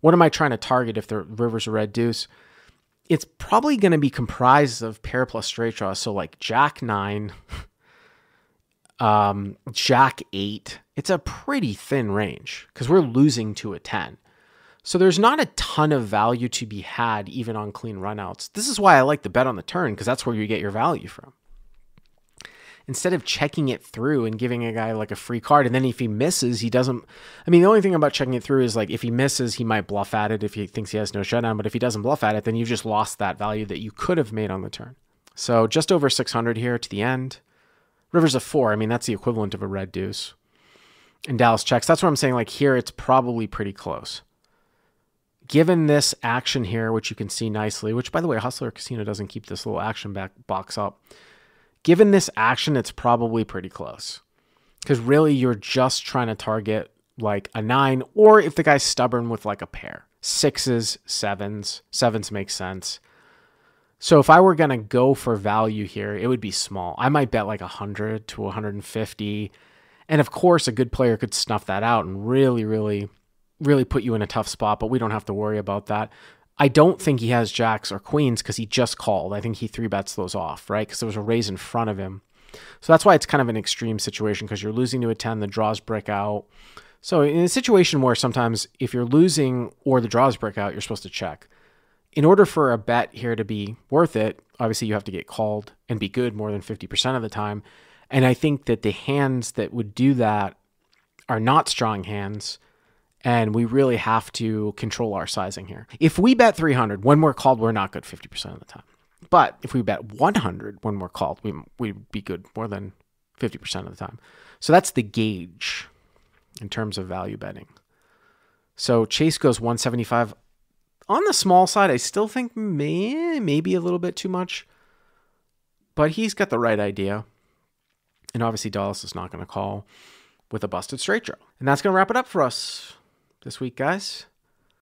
What am I trying to target if the river's a red deuce? It's probably going to be comprised of pair plus straight draws. So like Jack 9, Jack 8. It's a pretty thin range because we're losing to a 10. So there's not a ton of value to be had even on clean runouts. This is why I like the bet on the turn, because that's where you get your value from. Instead of checking it through and giving a guy like a free card, and then if he misses, he doesn't. I mean, the only thing about checking it through is like if he misses, he might bluff at it if he thinks he has no shutdown. But if he doesn't bluff at it, then you've just lost that value that you could have made on the turn. So just over 600 here to the end. River's a 4. I mean, that's the equivalent of a red deuce. And Dallas checks. That's what I'm saying. Like here, it's probably pretty close. Given this action here, which you can see nicely, which by the way, Hustler Casino doesn't keep this little action box up. Given this action, it's probably pretty close. Because really, you're just trying to target like a 9, or if the guy's stubborn with like a pair. 6s, 7s. 7s make sense. So if I were going to go for value here, it would be small. I might bet like 100 to 150. And of course, a good player could snuff that out and really, really, really put you in a tough spot, but we don't have to worry about that. I don't think he has jacks or queens because he just called. I think he 3-bets those off, right? Because there was a raise in front of him. So that's why it's kind of an extreme situation because you're losing to a 10, the draws break out. So in a situation where sometimes if you're losing or the draws break out, you're supposed to check. In order for a bet here to be worth it, obviously you have to get called and be good more than 50% of the time. And I think that the hands that would do that are not strong hands, and we really have to control our sizing here. If we bet 300, when we're called, we're not good 50% of the time. But if we bet 100 when we're called, we'd be good more than 50% of the time. So that's the gauge in terms of value betting. So Chase goes 175. On the small side, I still think maybe a little bit too much, but he's got the right idea. And obviously Dallas is not going to call with a busted straight draw. And that's going to wrap it up for us this week, guys.